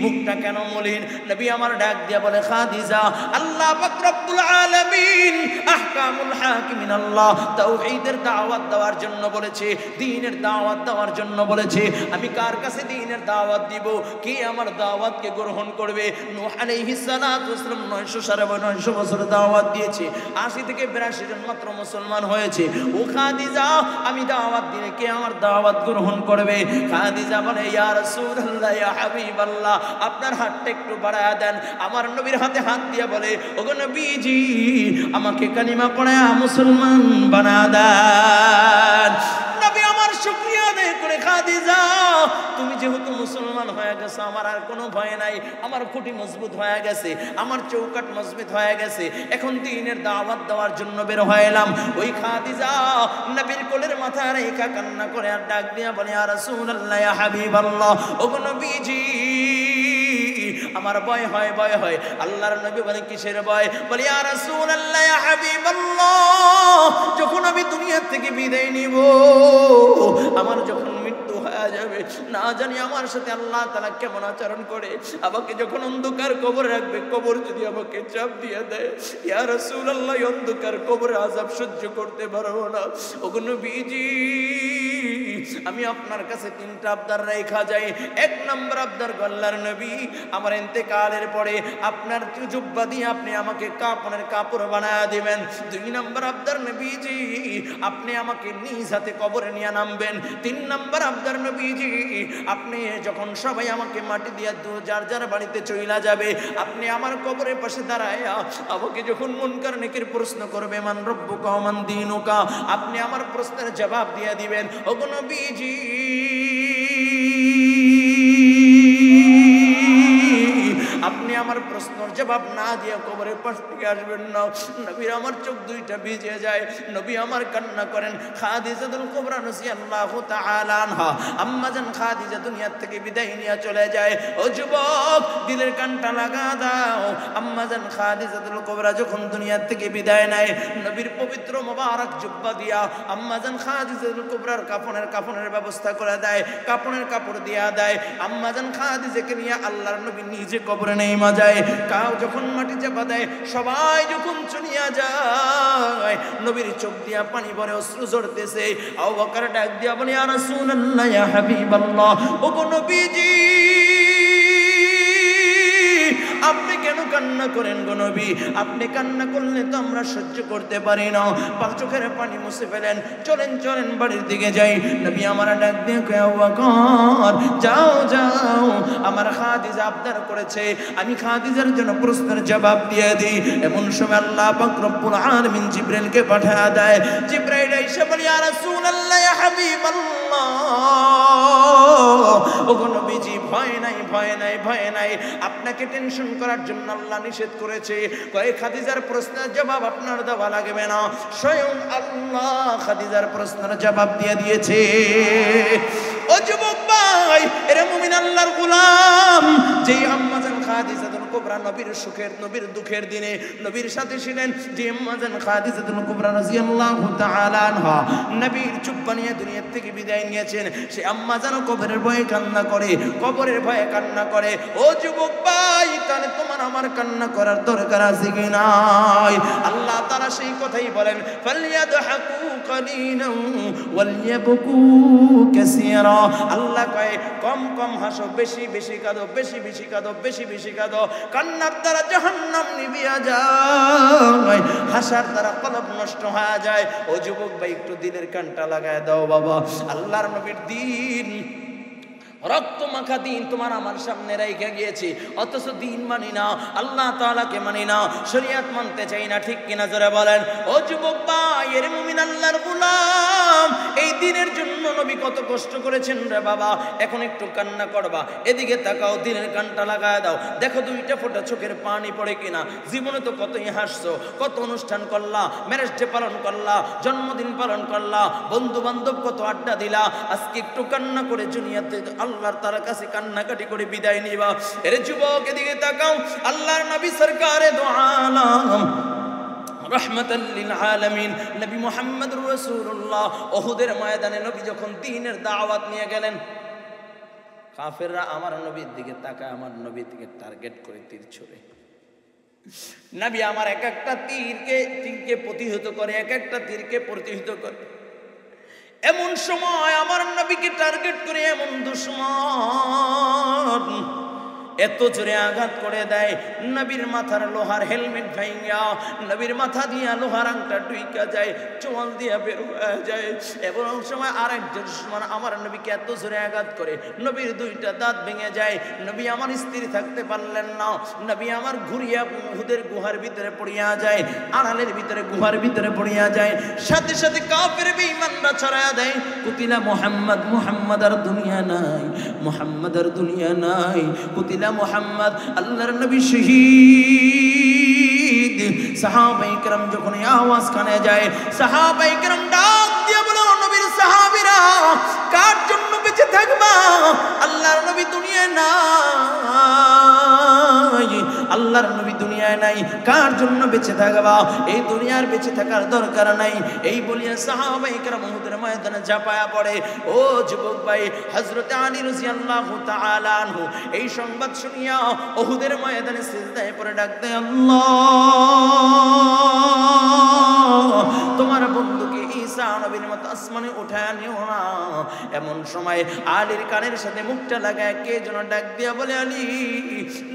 [SPEAKER 1] মুখটা কেন মলিন? নবী আমার ডাক দিয়া বলে, খাদিজা আল্লাহ পাক রব্বুল আলামিন আহকামুল হাকিমিন আল্লাহ তাওহীদের দাওয়াত দেওয়ার জন্য বলেছে, দ্বীনের দাওয়াত দেওয়ার জন্য বলেছে। আমি কার কাছে দ্বীনের দাওয়াত দিব? কে আমার দাওয়াতকে গ্রহণ করবে? নূহ আলাইহিস সালাতু ওয়াস সালাম 900 বছর দাওয়াত দিয়েছে, 80 থেকে 82 জন মাত্র মুসলমান হয়েছে। ও খাদিজা, আমি দাওয়াত দিলে কে আমার দাওয়াত গ্রহণ করবে? খাদিজা বলে, ইয়া রাসূলুল্লাহ, ইয়া হাবিবাল্লাহ, আপনার হাতটা একটু বাড়ায়া দেন। আমার নবীর হাতে হাত দিয়ে বলে, ওগো নবীজি আমাকে কালিমা পড়ায়া মুসলমান বানা দেন। নবী আমার শুকরিয়া আদায় করে, খাদিজা তুমি যেহেতু মুসলমান হয়ে গেছো, আমার আর কোনো ভয় নাই, আমার খুঁটি মজবুত হয়ে গেছে, আমার চৌকাট মজবুত হয়ে গেছে, এখন দ্বীনের দাওয়াত দেওয়ার জন্য বের হইলাম। ওই খাদিজা নবীর কোলের মাথায় রেখা কান্না করে আর ডাক দিয়া বলে, ইয়া রাসূলুল্লাহ ইয়া হাবিবাল্লাহ, ওগো নবীজি আমার ভয় হয়, ভয় হয়। আল্লাহর নবী বলে, কিসের ভয়? বলে, ইয়া রাসূলুল্লাহ ইয়া হাবিবাল্লাহ, যখন আমি দুনিয়া থেকে বিদায় নিব, আমার যখন মৃত্যু হয়ে যাবে, না জানি আমার সাথে আল্লাহ তাআলা কেমন আচরণ করে। আমাকে যখন অন্ধকার কবরে রাখবে, কবর যদি আমাকে চাপ দিয়ে দেয়, ইয়া রাসূলুল্লাহ অন্ধকার কবরের আযাব সহ্য করতে পারবো না। ওগো নবীজি আমি আপনার কাছে তিনটা আবদার রেখা যাই। এক নম্বর আবদার, আল্লাহর নবী আমার ইন্তেকালের পরে আপনার জুব্বা দিয়ে আপনি আমাকে কাপড়ের কাপড় বানায় দিবেন। দুই নম্বর আবদার নবীজি আপনি আমাকে নিজ হাতে কবরে নিয়ে নামবেন। তিন নম্বর আবদার নবীজি আপনি যখন সবাই আমাকে মাটি দিয়ে যার যার বাড়িতে চইলা যাবে, আপনি আমার কবরের পাশে দাঁড়ায়া আমাকে যখন মুনকার নেকির প্রশ্ন করবে, মান রব্বুকা ওয়া মান দীনুকা, আপনি আমার প্রশ্নের জবাব দিয়ে দিবেন। ওগো নবীজি আপনি আমার প্রশ্নের জবাব না দিয়ে কবরের পাশ থেকে আসবেন না। নবীর আমার চোখ দুইটা ভিজে যায়, নবী আমার কান্না করেন। খাদিজাতুল কুবরা রাদিয়াল্লাহু তাআলা আনহা, আম্মা জান খাদিজা দুনিয়া থেকে বিদায় নিয়ে চলে যায়। ও যুবক দিলের কানটা লাগা দাও, আম্মা জান খাদিজাতুল কুবরা যখন দুনিয়া থেকে বিদায় নেয়, নবীর পবিত্র মোবারক জুব্বা দিয়া আম্মা জান খাদিজাতুল কুবরার কাফনের ব্যবস্থা করে দেয়, কাপড়ের কাপড় দিয়া দেয়। আম্মা জান খাদিজাকে নিয়ে আল্লাহর নবী নিজে কবরে নেমে যায়। কাউ যখন মাটি চাপা দেয়, সবাই যখন চলিয়া যায়, নবীর চোখ দিয়া পানি ভরে অশ্রু ঝরতেছে। আবু বকর ডাক দিয়া বলে, ইয়া রাসূলুল্লাহ ইয়া হাবিবাল্লাহ, ওগো নবীজি আপনি কেন কান্না করেন গো নবী? আপনি কান্না করলে তো আমরা সহ্য করতে পারি না। পাঁচ চোখের পানি মুছে ফেলেন, চলেন চলেন বাড়ির দিকে যাই। নবী আমার ডাক দিয়ে কয়, আবু বকর যাও যাও, আমার খাদিজা আবদার করেছে, আমি খাদিজার জন্য প্রশ্নের জবাব দিয়ে দিই। এমন সময় আল্লাহ পাক রব্বুল আলামিন জিবরাইলকে পাঠিয়ে দেয়। জিবরাইল এসে বলে, ইয়া রাসূলুল্লাহ ইয়া হাবিবাল্লাহ, ওগো নবীজি ভয় নাই, ভয় নাই, ভয় নাই, আপনাকে টেনশন করার জন্য আল্লাহ নিষেধ করেছে। কয় খাদিজার প্রশ্নের জবাব আপনার দেওয়া লাগবে না, স্বয়ং আল্লাহ খাদিজার প্রশ্নের জবাব দিয়ে দিয়েছে। ও যুবক ভাই, এরে মুমিন আল্লাহর গোলাম, যেই আম্মা জান খাদিজাতুল কুবরা নবীর সুখের নবীর দুঃখের দিনে নবীর সাথে ছিলেন, যে আম্মা জান খাদিজাতুল কুবরা রাদিয়াল্লাহু তাআলা আনহা নবীর চুপ্পা নিয়ে দুনিয়া থেকে বিদায় নিয়েছেন, সে আম্মা জান কবরের ভয়ে কান্না করে, কবরের ভয়ে কান্না করে। ও যুবক ভাই, তাহলে তোমার আমার কান্না করার দরকার আছে কি নাই? আল্লাহ তাআলা সেই কথাই বলেন, ফালইয়াদহাকু কালিলান ওয়ালইয়াবকু কাসীরা। আল্লাহ কয় কম কম হাসো, বেশি বেশি কাঁদো, বেশি বেশি কাঁদো, বেশি বেশি কাঁদো। কান্নার দ্বারা জাহান্নাম নিভিয়া যায়, হাসার দ্বারা কলব নষ্ট হয়ে যায়। ও যুবক ভাই, একটু দিলের কানটা লাগায় দাও বাবা। আল্লাহর নবীর দিন, রক্ত মাখা দিন তোমার আমার সামনে রেখে গিয়েছি, অথচ দিন মানি না, আল্লাহ তাআলাকে মানি না, শরীয়ত মানতে চাই না, ঠিক কিনা জোরে বলেন। ও যুবক ভাই, এর মুমিন আল্লাহর গোলাম, এই দিনের জন্য নবী কত কষ্ট করেছেন রে বাবা। এখন একটু কান্না করবা, এদিকে তাকাও, দিনের কানটা লাগায় দাও, দেখো দুইটা ফোঁটা চোখের পানি পড়ে কিনা। জীবনে তো কতই হাসছো, কত অনুষ্ঠান করলা, ম্যারেজ ডে পালন করলা, জন্মদিন পালন করলা, বন্ধু বান্ধব কত আড্ডা দিলা, আজকে একটু কান্না করে দুনিয়াতে আল্লাহর তার কাছে কান্নাকাটি করে বিদায় নিবা। এর যুবক এদিকে তাকাও, আল্লাহর নবী সরকারে দো আলম রহমাতাল লিল আলামিন নবী মুহাম্মদুর রাসূলুল্লাহ উহুদের ময়দানে নবী যখন দ্বীনের দাওয়াত নিয়ে গেলেন, কাফেররা আমার নবীর দিকে তাকায়, আমার নবীর দিকে টার্গেট করে তীর ছোড়ে। নবী আমার এক একটা তীরকে প্রতিহত করে, এক একটা তীরকে প্রতিহত করে। এমন সময় আমার নবীকে টার্গেট করে এমন দুশমন এত জোরে আঘাত করে দেয়, নবীর মাথার লোহার হেলমেট ভাঙিয়া নবীর মাথা দিয়া লোহার আংটা ঢুইকা যায়, চোয়াল দিয়া বের হয়ে যায়। এবং সময় আরেকজন দুশমন আমার নবীকে এত জোরে আঘাত করে নবীর দুইটা দাঁত ভেঙে যায়। নবী আমার স্ত্রী থাকতে পারলেন না, নবী আমার ঘুরিয়া উহুদের গুহার ভিতরে পড়িয়া যায়, আড়ালের ভিতরে গুহার ভিতরে পড়িয়া যায়। সাথে সাথে কাফের বেঈমানরা ছড়ায়া দেয়, কুতিলা মুহাম্মদ, মুহাম্মদ আর দুনিয়া নাই, মুহাম্মদ আর দুনিয়া নাই, কুতিলা মুহাম্মদ, আল্লাহর নবী শহীদ। সাহাবায়ে কেরাম যখন এই আওয়াজ কানে যায়, সাহাবায়ে কেরাম ডাক দিয়ে বলো, নবীর সাহাবীরা কার জন্য বেঁচে থাকবা? আল্লাহর নবী দুনিয়ায় নাই, আল্লাহর নবী দুনিয়ায় নাই, কার জন্য বেঁচে থাকবা? এই দুনিয়ার বেঁচে থাকার দরকার নাই। এই বলিয়া সাহাবায়ে কেরাম উহুদের ময়দানে ঝাঁপায়া পড়ে। ও যুবক ভাই, হযরত আলী রাদিয়াল্লাহু তাআলা আনহু এই সংবাদ শুনিয়া উহুদের ময়দানে সিজদায় পড়ে ডাক দেয়, আল্লাহ তোমার বন্ধুকে ঈসা নবীর মতো আসমানে উঠায় নিও না। এমন সময় আলীর কানের সাথে মুখটা লাগায় কে যেন ডাক দিয়া বলে, আলী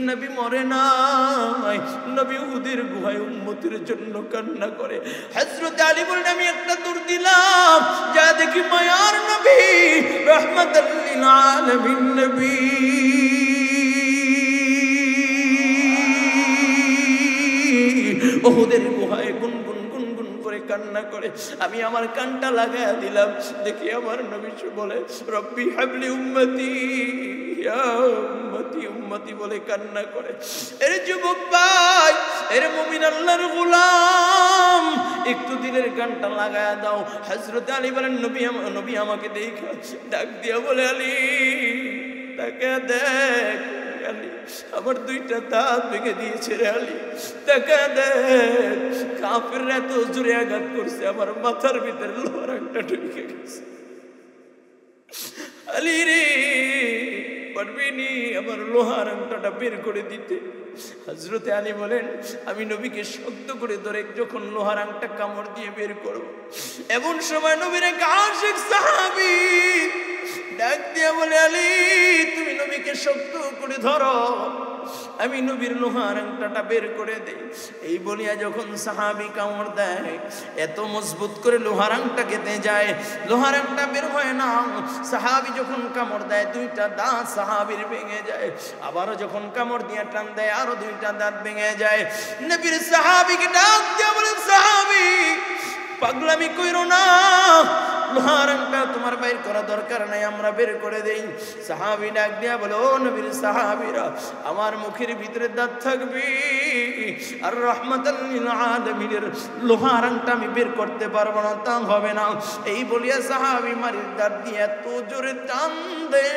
[SPEAKER 1] নবী মরে নাই, নবী উহুদের গুহায় উম্মতের জন্য কান্না করে। হযরত আলী বলেন, আমি একটা দূর দিলাম, যা দেখি মায়ার নবী রাহমাতাল লিল আলামিন নবী উহুদের গুহায় গুনগুন গুনগুন করে কান্না করে। আমি আমার কানটা লাগায়া দিলাম, দেখি আমার নবী বলে, রব্বি হাবলি উম্মতি ইয়া উম্মতি উম্মতি বলে কান্না করে। এর যুবক ভাই, এর মুমিন আল্লাহর গোলাম, একটু দিলের গানটা লাগায়া দাও। হযরত আলী বলেন, নবী আমাকে দেখা ডাক দিয়া বলে, আলী তাকে দেখ, আলী আমার দুইটা দাঁত ভেঙে দিয়েছে রে, আলী তাকে দেখ, কাফেররা এত জোরে আঘাত করছে, আমার মাথার ভিতরে লোহার আংটা ঢুকে গেছে। আলী রে, পারবি নি আমার লোহার আংটাটা বের করে দিতে? হযরত আলী বলেন, আমি নবীকে শক্ত করে ধরে যখন লোহার আংটা কামড় দিয়ে বের করব, এমন সময় নবীর এক আশিক সাহাবী ডাক দিয়া বলে, আলী তুমি নবীকে শক্ত করে ধরো, আমি নবীর লোহার আংটাটা বের করে দেই। এই বলিয়া যখন সাহাবী কামড় দেয়, এত মজবুত করে লোহার আংটা কেটে যায়, লোহার আংটা বের হয় না। সাহাবী যখন কামড় দেয়, দুইটা দাঁত সাহাবীর ভেঙে যায়। আবারও যখন কামড় দিয়ে টান দেয়, আরো দুইটা দাঁত ভেঙে যায়। নবীর সাহাবীকে ডাক দিয়া বলেন, সাহাবী পাগলামি কইরো না, লোহার আংটা তোমার বের করা দরকার নাই, আমরা বের করে দেই। সাহাবী ডাক দিয়া বলে, ও নবীর সাহাবীরা, আমার মুখের ভিতরে দাঁত থাকবে আর রাহমাতাল লিল আলামিনের লোহার আংটা আমি বের করতে পারবো না, তা হবে না। এই বলিয়া সাহাবী মারির দাঁত দিয়ে এত জোরে টান দেয়,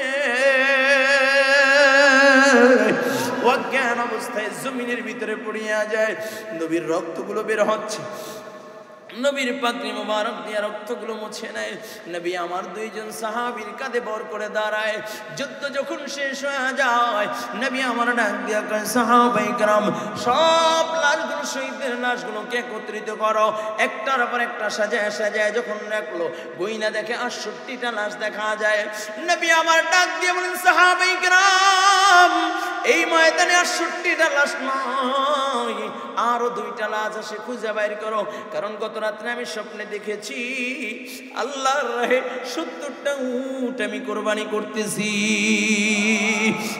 [SPEAKER 1] অজ্ঞান অবস্থায় জমিনের ভিতরে পড়িয়া যায়। নবীর রক্তগুলো বের হচ্ছে, নবীর পাত্রী মোবারক দিয়া রক্তগুলো মুছে নেয়। নবী আমার দুইজন সাহাবীর কাঁধে বর করে দাঁড়ায়। যুদ্ধ যখন শেষ হয়ে যায়, নবী আমার ডাক দিয়া কয়, সাহাবায়ে কেরাম সব লাশগুলো, শহীদদের লাশগুলোকে একত্রিত করো। একটার পর একটা সাজায় সাজায় যখন রাখলো, গইনা দেখে 68টা লাশ দেখা যায়। নবী আমার ডাক দিয়ে বলেন, সাহাবায়ে কেরাম এই ময়দানে 68টা লাশ নয়, আরো 2টা লাশ আছে, খুঁজে বাইর করো। কারণ গত রাত্রে আমি স্বপ্নে দেখেছি আল্লাহর রাহে 70টা উট আমি কোরবানি করতেছি।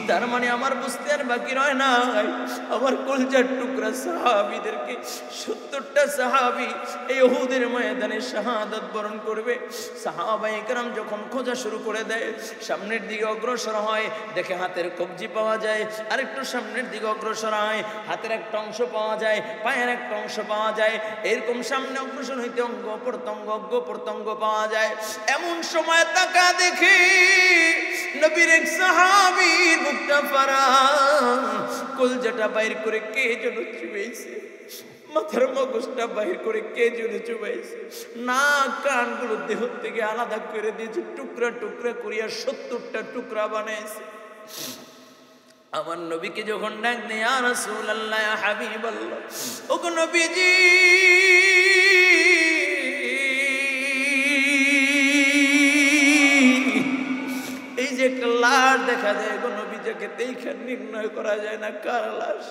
[SPEAKER 1] তার মানে আমার বুঝতে আর বাকি রয় না, আমার কলজার টুকরা সাহাবীদেরকে 70টা সাহাবী এই উহুদের ময়দানে শাহাদাত বরণ করবে। সাহাবায়ে কেরাম যখন খোঁজা শুরু করে দেয়, সামনের দিকে অগ্রসর হয়, দেখে হাতের কবজি পাওয়া যায়, আর একটু সামনের দিকে অগ্রসর হয়, হাতের একটা অংশ পাওয়া যায়, পায়ের একটা অংশ পাওয়া যায়, এরকম সামনে অগ্রসর হইতে অঙ্গ প্রত্যঙ্গ পাওয়া যায়। এমন সময় তাকা দেখি নবীর এক সাহাবীর বুকটা ফাড়া, কলজাটা বাইর করে কে যেন চুবাইছে, মাথার মগজটা বাইর করে কে যেন চুবাইছে, নাক কানগুলো দেহ থেকে আলাদা করে দিয়েছে, টুকরা টুকরা করিয়া 70টা টুকরা বানাইছে। আমার নবীকে যখন ডাক দেয়, ইয়া রাসূলুল্লাহ, ইয়া হাবিবাল্লাহ, ওগো নবীজি, এই যে একটা লাশ দেখা যায় গো নবীকে দেখে নির্ণয় করা যায় না কার লাশ।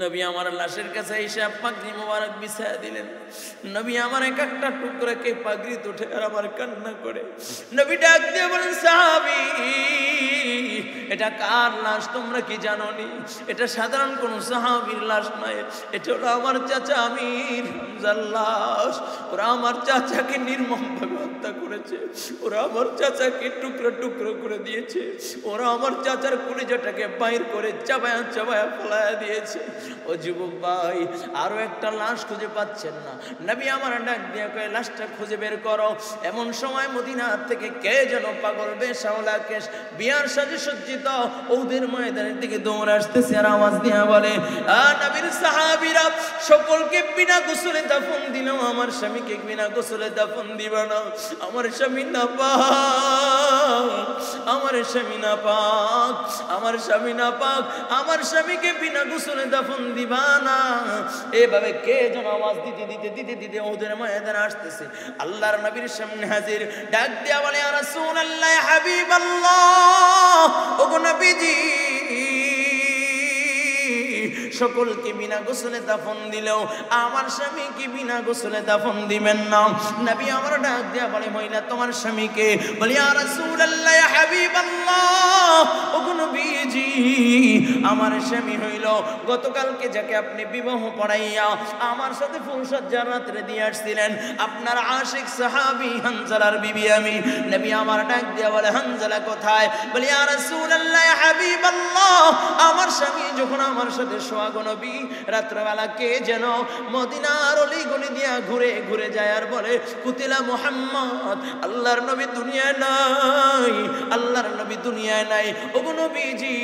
[SPEAKER 1] নবী আমার লাশের কাছে এসে পাগড়ি মোবারক বিছায়া দিলেন। নবী আমার এক একটা টুকরাকে পাগড়ি উঠে আর আমার কান্না করে নবী ডাক দিয়ে বলেন, সাহাবী এটা কার লাশ তোমরা কি জানো নি? এটা সাধারণ কোন সাহাবীর লাশ নয়, এটা হলো আমার চাচা আমির হামজার লাশ। ওরা আমার চাচাকে নির্মমভাবে হত্যা করেছে, ওরা আমার চাচাকে টুকরো টুকরো করে দিয়েছে, ওরা আমার চাচার কলিজাটাকে বাইর করে চাবায়া চাবায়া ফেলায়া দিয়েছে। ও যুবক ভাই, আরো একটা লাশ খুঁজে পাচ্ছেন না? নবী আমার ডাক দিয়ে কয় লাশটা খুঁজে বের করো। এমন সময় মদিনা থেকে কে যেন পাগল বেশাওলা কেশ বিয়ার সাজে সজ্জিত ওদের ময়দানের দিকে দৌড়ে আসতেছে আর আওয়াজ দিয়ে বলে, নবীর সাহাবীরা সকলকে বিনা গোসলে দাফন দিল, আমার স্বামীকে বিনা গোসলে দাফন দিবা না। আমার স্বামী নাপাক, আমার স্বামী নাপাক, আমার স্বামী নাপাক, আমার স্বামীকে বিনা গোসলে দাফন দিবা না। এভাবে কে যেন আওয়াজ দিতে দিতে দিতে দিতে ওদের ময়দানে আসতেছে। আল্লাহর নবীর সামনে হাজির, ডাক দিয়া বলে, ইয়া রাসূলুল্লাহ, ইয়া হাবিবাল্লাহ, ওগো নবীজি সকলকে বিনা গোসলে দাফন দিলেও আমার স্বামীকে বিনা গোসলে দাফন দিবেন না। নবী আমার ডাক দিয়া বলে, মহিলা তোমার স্বামীকে? বলি, ইয়া রাসূলুল্লাহ, ইয়া হাবিবাল্লাহ, ওগো নবীজি আমার স্বামী হইল গতকালকে যাকে আপনি বিবাহ পড়াইয়া আমার সাথে ফুলসজ্জা রাত্রে দিয়ে আসছিলেন, আপনার আশিক সাহাবী হানজালার বিবি আমি। নবী আমার ডাক দিয়া বলে, হানজালা কোথায়? বলি, ইয়া রাসূলুল্লাহ, ইয়া হাবিবাল্লাহ, আমার স্বামী যখন আমার সাথে সোয়াগো নবী রাত্রবেলা কে যেন মদিনার অলিগলি দিয়া ঘুরে ঘুরে যায় আর বলে, কুতিলা মুহাম্মদ, আল্লাহর নবী দুনিয়ায় নাই, আল্লাহর নবী দুনিয়ায় নাই। ওগো নবীজি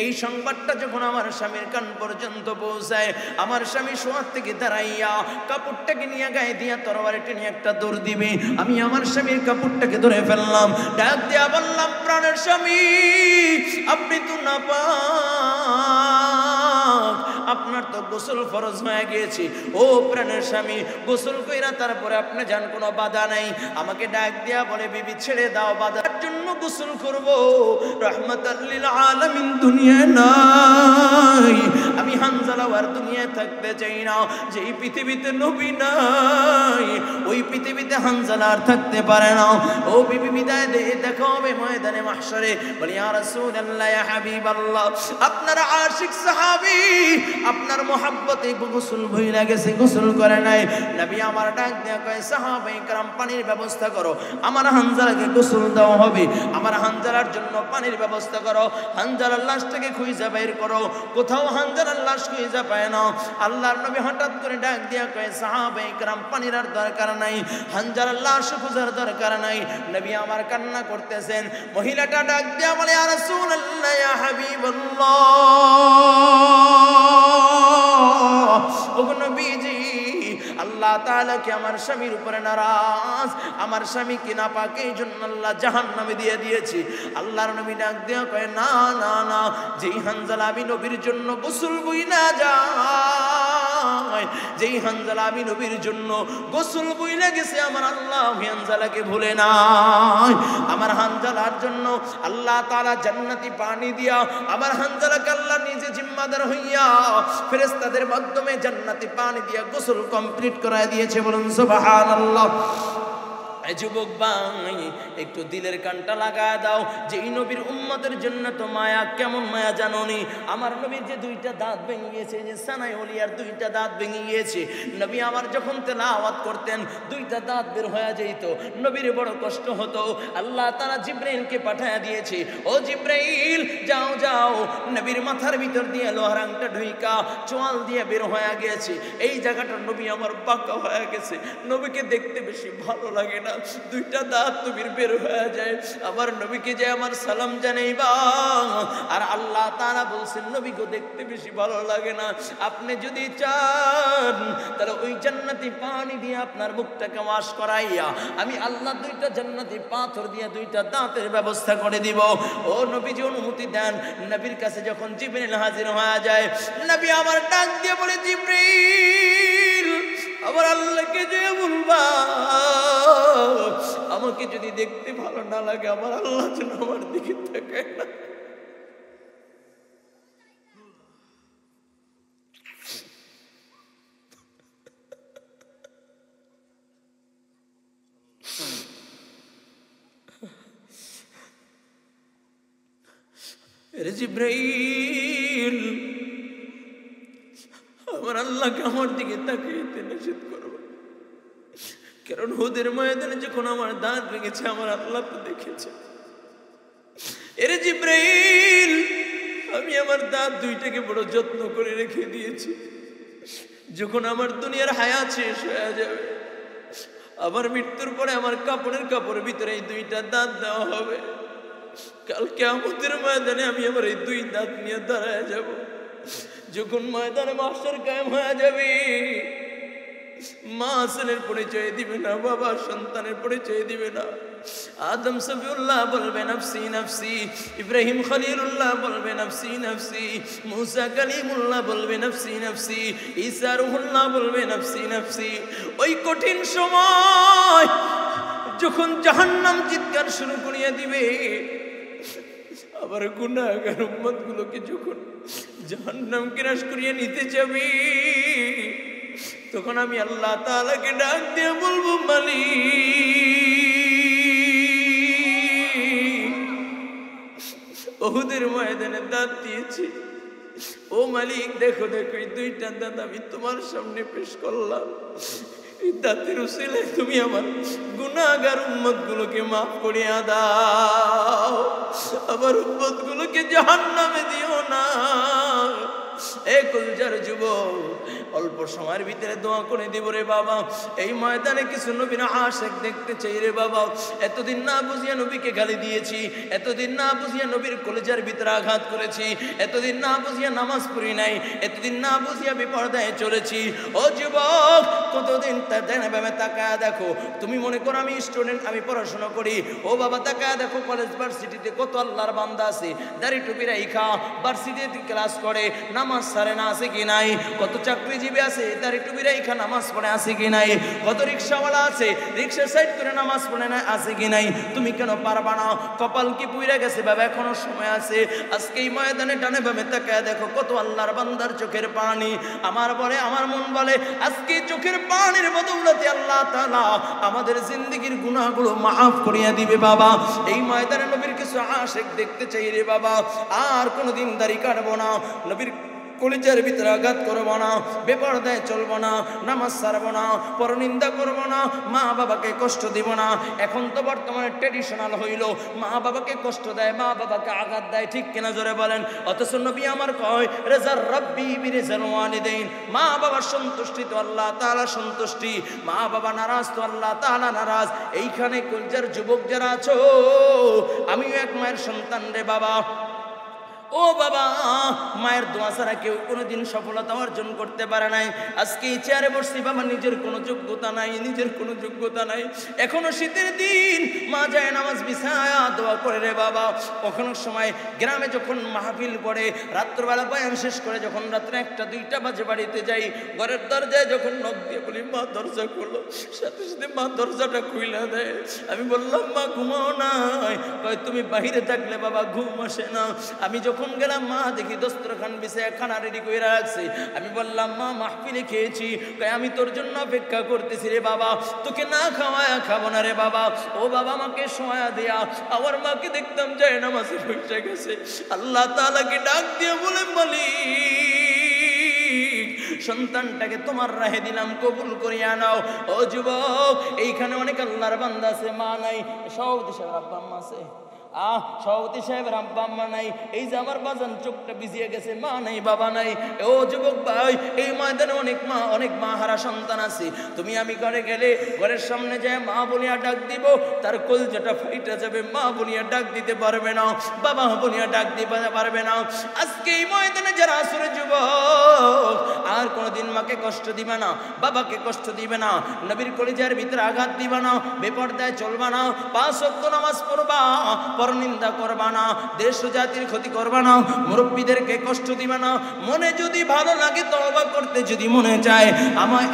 [SPEAKER 1] এই সংবাদটা যখন আমার স্বামীর কান পর্যন্ত পৌঁছায়, আমার স্বামী শোয়ার থেকে দাঁড়াইয়া কাপড়টাকে নিয়ে গায়ে দিয়া তরবারিটা নিয়ে একটা দৌড় দিবে। আমি আমার স্বামীর কাপড়টাকে ধরে ফেললাম, ডাক দিয়া বললাম, প্রাণের স্বামী আপনি তো নাপাক, আপনার তো গোসল ফরজ হয়ে গিয়েছে। ও প্রাণের স্বামী, গোসল কইরা তারপরে আপনি যান, কোনো বাধা নাই। আমাকে ডাক দিয়া বলে, বিবি ছেড়ে দাও, বাধার জন্য গোসল করব, রাহমাতাল লিল আলামিন দুনিয়ায় নাই। আমি হানজালা আর দুনিয়ায় থাকতে চাই না। যেই পৃথিবীতে নবী নাই ওই পৃথিবীতে হানজালা আর থাকতে পারে না। ও বিবি বিদায় দে, দেখা হবে ময়দানে মাহশরে। বলি, ইয়া রাসূলুল্লাহ, ইয়া হাবিবাল্লাহ, আপনার আশিক সাহাবী আপনার মোহাব্বতে গোসল ভুইলা গেছে, গোসল করে নাই। নবী আমার ডাক দিয়া কয়, সাহাবায়ে کرام পানির ব্যবস্থা করো, আমার হানজালাকে গোসল দেওয়া হবে, আমার হানজালার জন্য পানির ব্যবস্থা করো। হানজালার লাশটাকে খুঁজে বের করো, কোথাও হানজালার লাশ খুঁজে পায় না। আল্লাহর নবী হঠাৎ করে ডাক দিয়া কয়, সাহাবায়ে کرام পানির আর দরকার নাই, হানজালার লাশ খোঁজার দরকার নাই। নবী আমার কান্না করতেছেন। মহিলাটা ডাক দিয়া বলে, ইয়া রাসূলুল্লাহ, ইয়া হাবিবাল্লাহ, ওগো নবীজি আল্লাহ তাআলা কি আমার স্বামীর উপরে নারাজ, আমার স্বামী কি নাপাক, এই জন্য আল্লাহ জাহান্নামে দিয়ে দিয়েছে। আল্লাহর নবী ডাক দিয়া কয়, না না না, যেই হানজালা আমি নবীর জন্য গোসল বইলা যায়, যেই হানজালা আমি নবীর জন্য গোসল বইলা গেছে, আমার আল্লাহ হানজালাকে ভুলে নাই। আমার হানজালার জন্য আল্লাহ তাআলা জান্নাতি পানি দিয়া আমার হানজালাকে আল্লাহ নিজে জিম্মাদার হইয়া ফেরেশতাদের মাধ্যমে জান্নাতি পানি দিয়া গোসল কমপ্লিট করায় দিয়েছে। বলুন সুবহানাল্লাহ। যুবক ভাই, একটু দিলের কানটা লাগায় দাও। যে এই নবীর উম্মতের জন্য তো মায়া, কেমন মায়া জানোনি? আমার নবীর যে দুইটা দাঁত ভেঙে গিয়েছে, যে সানাই ওলিয়ার দুইটা দাঁত ভেঙে গিয়েছে, নবী আমার যখন তেলাওয়াত করতেন দুইটা দাঁত বের হয়ে যেত, নবীর বড় কষ্ট হতো। আল্লাহ তাআলা জিবরাইলকে পাঠায়া দিয়েছে, ও জিবরাইল যাও যাও, নবীর মাথার ভিতর দিয়ে লোহার আংটা ঢুইকা চোয়াল দিয়ে বের হয়ে গিয়েছে, এই জায়গাটা নবী আমার বাঁকা হয়ে গেছে, নবীকে দেখতে বেশি ভালো লাগে না, দুইটা দাঁত নবীর বের হয়ে যায়। আমার নবীকে যে আমার সালাম জানাইবা। আর আল্লাহ তাআলা বলছেন, নবী গো দেখতে বেশি ভালো লাগে না, আপনি যদি চান তাহলে ওই জান্নাতি পানি দিয়ে আপনার মুখটাকে ওয়াশ করাইয়া আমি আল্লাহ দুইটা জান্নাতি পাথর দিয়ে দুইটা দাঁতের ব্যবস্থা করে দিব। ও নবীজি অনুমতি দেন। নবীর কাছে যখন জিবরিল হাজির হয়ে যায়, নবী আমার ডাক দিয়ে বলে, জিবরিল আমার আল্লাহকে যে বলবা, আমাকে যদি দেখতে ভালো না লাগে আমার আল্লাহ যেন আমার দিকে তাকায় না। জিবরাইল আমার আল্লাহকে আমার দিকে তাকাইতে নিষেধ করবে, কারণ হুদের ময়দানে যখন আমার দাঁত ভেঙেছে আমার আল্লাহ তো দেখেছে। এরে জিবরাইল আমি আমার দাঁত দুইটাকে বড় যত্ন করে রেখে দিয়েছি, যখন আমার দুনিয়ার হায়াত শেষ হয়ে যাবে, আমার মৃত্যুর পরে আমার কাপড়ের ভিতরে এই দুইটা দাঁত দেওয়া হবে। কাল কিয়ামতের ময়দানে আমি আমার এই দুই দাঁত নিয়ে দাঁড়ায় যাব। যখন ময়দানে মাস্টার কায়েম হয়ে যাবে, মা ছেলের পরিচয় দিবে না, বাবা সন্তানের পরিচয় দিবে না। আদম সফিউল্লাহ বলবে নাফসি নাফসি, ইব্রাহিম খলিলুল্লাহ বলবে নাফসি নাফসি, মুসা কালিমুল্লাহ বলবে নাফসি নাফসি, ঈসা রূহুল্লাহ বলবে নাফসি নাফসি। ওই কঠিন সময় যখন জাহান্নাম চিৎকার শুরু করিয়া দিবে, আবার গুনাহগার উম্মতগুলোকে যখন জাহান্নাম গ্রাস করিয়া নিতে যাবে, তখন আমি আল্লাহ তাআলাকে ডাক দিয়ে বলবো, মালিক উহুদের ময়দানে দাঁত দিয়েছি, ও মালিক দেখো দেখো এই দুইটা দাঁত আমি তোমার সামনে পেশ করলাম। এই দাঁতের উসিলায় তুমি আমার গুনাহগার উম্মতগুলোকে মাফ করিয়া দাও, আমার উম্মতগুলোকে জাহান্নামে দিও না। এ কলজার যুবক, অল্প সময়ের ভিতরে দোয়া করে দিব রে বাবা। এই ময়দানে কিছু নবীর আশিক দেখতে চাই রে বাবা। এতদিন না বুঝিয়া নবীকে গালি দিয়েছি, এতদিন না বুঝিয়া নবীর কলেজার ভিতরে আঘাত করেছি, এতদিন না বুঝিয়া নামাজ পড়ি নাই, এতদিন না বুঝিয়া বিপর্দায় চলেছি। ও যুবক, কতদিন ভাবে তাকায়া দেখো। তুমি মনে করো আমি স্টুডেন্ট, আমি পড়াশোনা করি। ও বাবা তাকায়া দেখো, কলেজ ভার্সিটিতে কত আল্লাহর বান্দা আছে, দাড়ি টুপি রাইখা ভার্সিটিতে ক্লাস করে, নামাজ ছাড়ে না, আছে কি নাই? কত চাকরিজীবী আছে, দাড়ি টুপি রাইখা নামাজ পড়ে, আছে কি নাই? কত রিক্সাওয়ালা আছে, রিক্সা সাইড করে নামাজ পড়ে না, আছে কি নাই? তুমি কেন পারবা না? কপাল কি পুইরা গেছে বাবা? এখনো সময় আছে। আজকে এই ময়দানে ডানে বামে তাকায়া দেখো, কত আল্লাহর বান্দার চোখের পানি। আমার মন বলে আজকে চোখের পানির বদৌলতে আল্লাহ তাআলা আমাদের জিন্দেগির গুনাহগুলো মাফ করিয়া দিবে বাবা। এই ময়দানে নবীর কিছু আশিক দেখতে চাই রে বাবা। আর কোনোদিন দাড়ি কাটবো না, নবীর কলিজার ভিতরে আঘাত করবো না, বেপরদায় চলবো না, নামাজ ছাড়বো না, পরনিন্দা করবো না, মা বাবাকে কষ্ট দিব না। এখন তো বর্তমানে ট্রেডিশনাল হইল, মা বাবাকে কষ্ট দেয়, মা বাবাকে আঘাত দেয়, ঠিক কিনা জোরে বলেন? অথচ নবী আমার কয় রেজার রব্বি বিরিজাল ওয়ালিদাইন, মা বাবার সন্তুষ্টি তো আল্লাহ তাআলা সন্তুষ্টি, মা বাবা নারাজ তো আল্লাহ তাআলা নারাজ। এইখানে কলজার যুবক যারা আছো, আমিও এক মায়ের সন্তান রে বাবা। ও বাবা, মায়ের দোয়া ছাড়া কেউ কোনোদিন সফলতা অর্জন করতে পারে নাই। আজকে এই চেয়ারে বসছি বাবা, নিজের কোনো যোগ্যতা নাই, নিজের কোনো যোগ্যতা নাই। এখনো শীতের দিন মা যায় নামাজ বিছায়া দোয়া করে রে বাবা। কখনো সময় গ্রামে যখন মাহফিল পড়ে, রাত্রবেলা বয়ান শেষ করে যখন রাত্রে 1টা-2টা বাজে বাড়িতে যাই, ঘরের দরজায় যখন নক দিয়ে বলি মা দরজা খোলো, সাথে সাথে মা দরজাটা খুইলা দেয়। আমি বললাম মা ঘুমাও নাই? কয় তুমি বাহিরে থাকলে বাবা ঘুম আসে না। আমি যখন গেলাম মা দেখি দস্তরখান বিছায়া খানা রেডি করে রাখছে। আমি বললাম মা মাহফিলে খেয়েছি। কয় আমি তোর জন্য অপেক্ষা করতেছি রে বাবা, তোকে না খাওয়ায়া খাবো না রে বাবা। ও বাবা আমাকে শোয়া দেয়া। আমার মাকে দেখতাম যায় নামাজে বসে গেছে। আল্লাহ তাআলাকে ডাক দিয়ে বলে মালিক সন্তানটাকে তোমার রাহে দিলাম, কবুল করিয়া নাও। ও যুবক, এইখানে অনেক আল্লাহর বান্দা আছে, মা নাই। সভাপতি সাহেব আব্বা আম্মা আছে, সভাপতি সাহেবের আব্বা আম্মা নাই। এই যে আমার বাজান চোখটা ভিজিয়ে গেছে, মা নাই বাবা নাই। ও যুবক ভাই, এই ময়দানে অনেক মা হারা সন্তান আছে। তুমি আমি ঘরে গেলে ঘরের সামনে যায় মা বলিয়া ডাক দিব, তার কলজাটা ফাইটা যাবে। মা বলিয়া ডাক দিতে পারবে না, বাবা বলিয়া ডাক দিতে পারবে না। আজকে এই ময়দানে যারা আসরে যুবক, আর কোনোদিন মাকে কষ্ট দিবে না, বাবাকে কষ্ট দিবে না, নবীর কলিজার ভিতরে আঘাত দিবে না, বেপরদায় চলবে না, 5 ওয়াক্ত নামাজ পড়বা, পরনিন্দা করবা না, দেশ ও জাতির ক্ষতি করবা না, মুরব্বীদেরকে কষ্ট দিবা না। মনে যদি ভালো লাগে তওবা করতে যদি মনে চায়,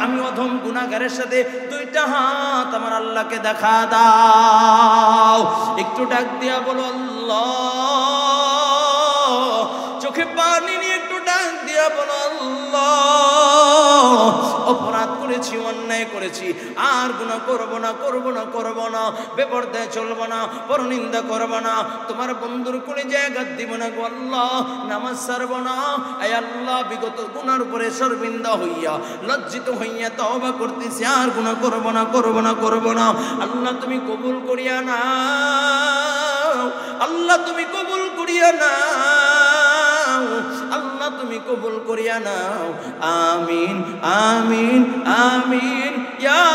[SPEAKER 1] আমি অধম গুনাহগারের সাথে দুইটা হাত আমার আল্লাহকে দেখা দাও। একটু ডাক দিয়া বলো আল্লাহ, চোখে পানি নিয়ে একটু ডাক দিয়া বলো আল্লাহ, অপরাধ করেছি, অন্যায় করেছি, আর গুনাহ করব না, বেপরদায় চলব না, পরনিন্দা করব না, তোমার বন্ধুর কোলে জায়গা দিব না গো আল্লাহ, নামাজ ছাড়ব না। আয় আল্লাহ, বিগত গুনার উপরে শর্মিন্দা হইয়া, লজ্জিত হইয়া তওবা করতেছি, আর গুনাহ করব না। আল্লাহ তুমি কবুল করিয়া নাও, আল্লাহ তুমি কবুল করিয়া নাও, আল্লাহ তুমি কবুল করিয়া নাও। আমিন আমিন আমিন ইয়া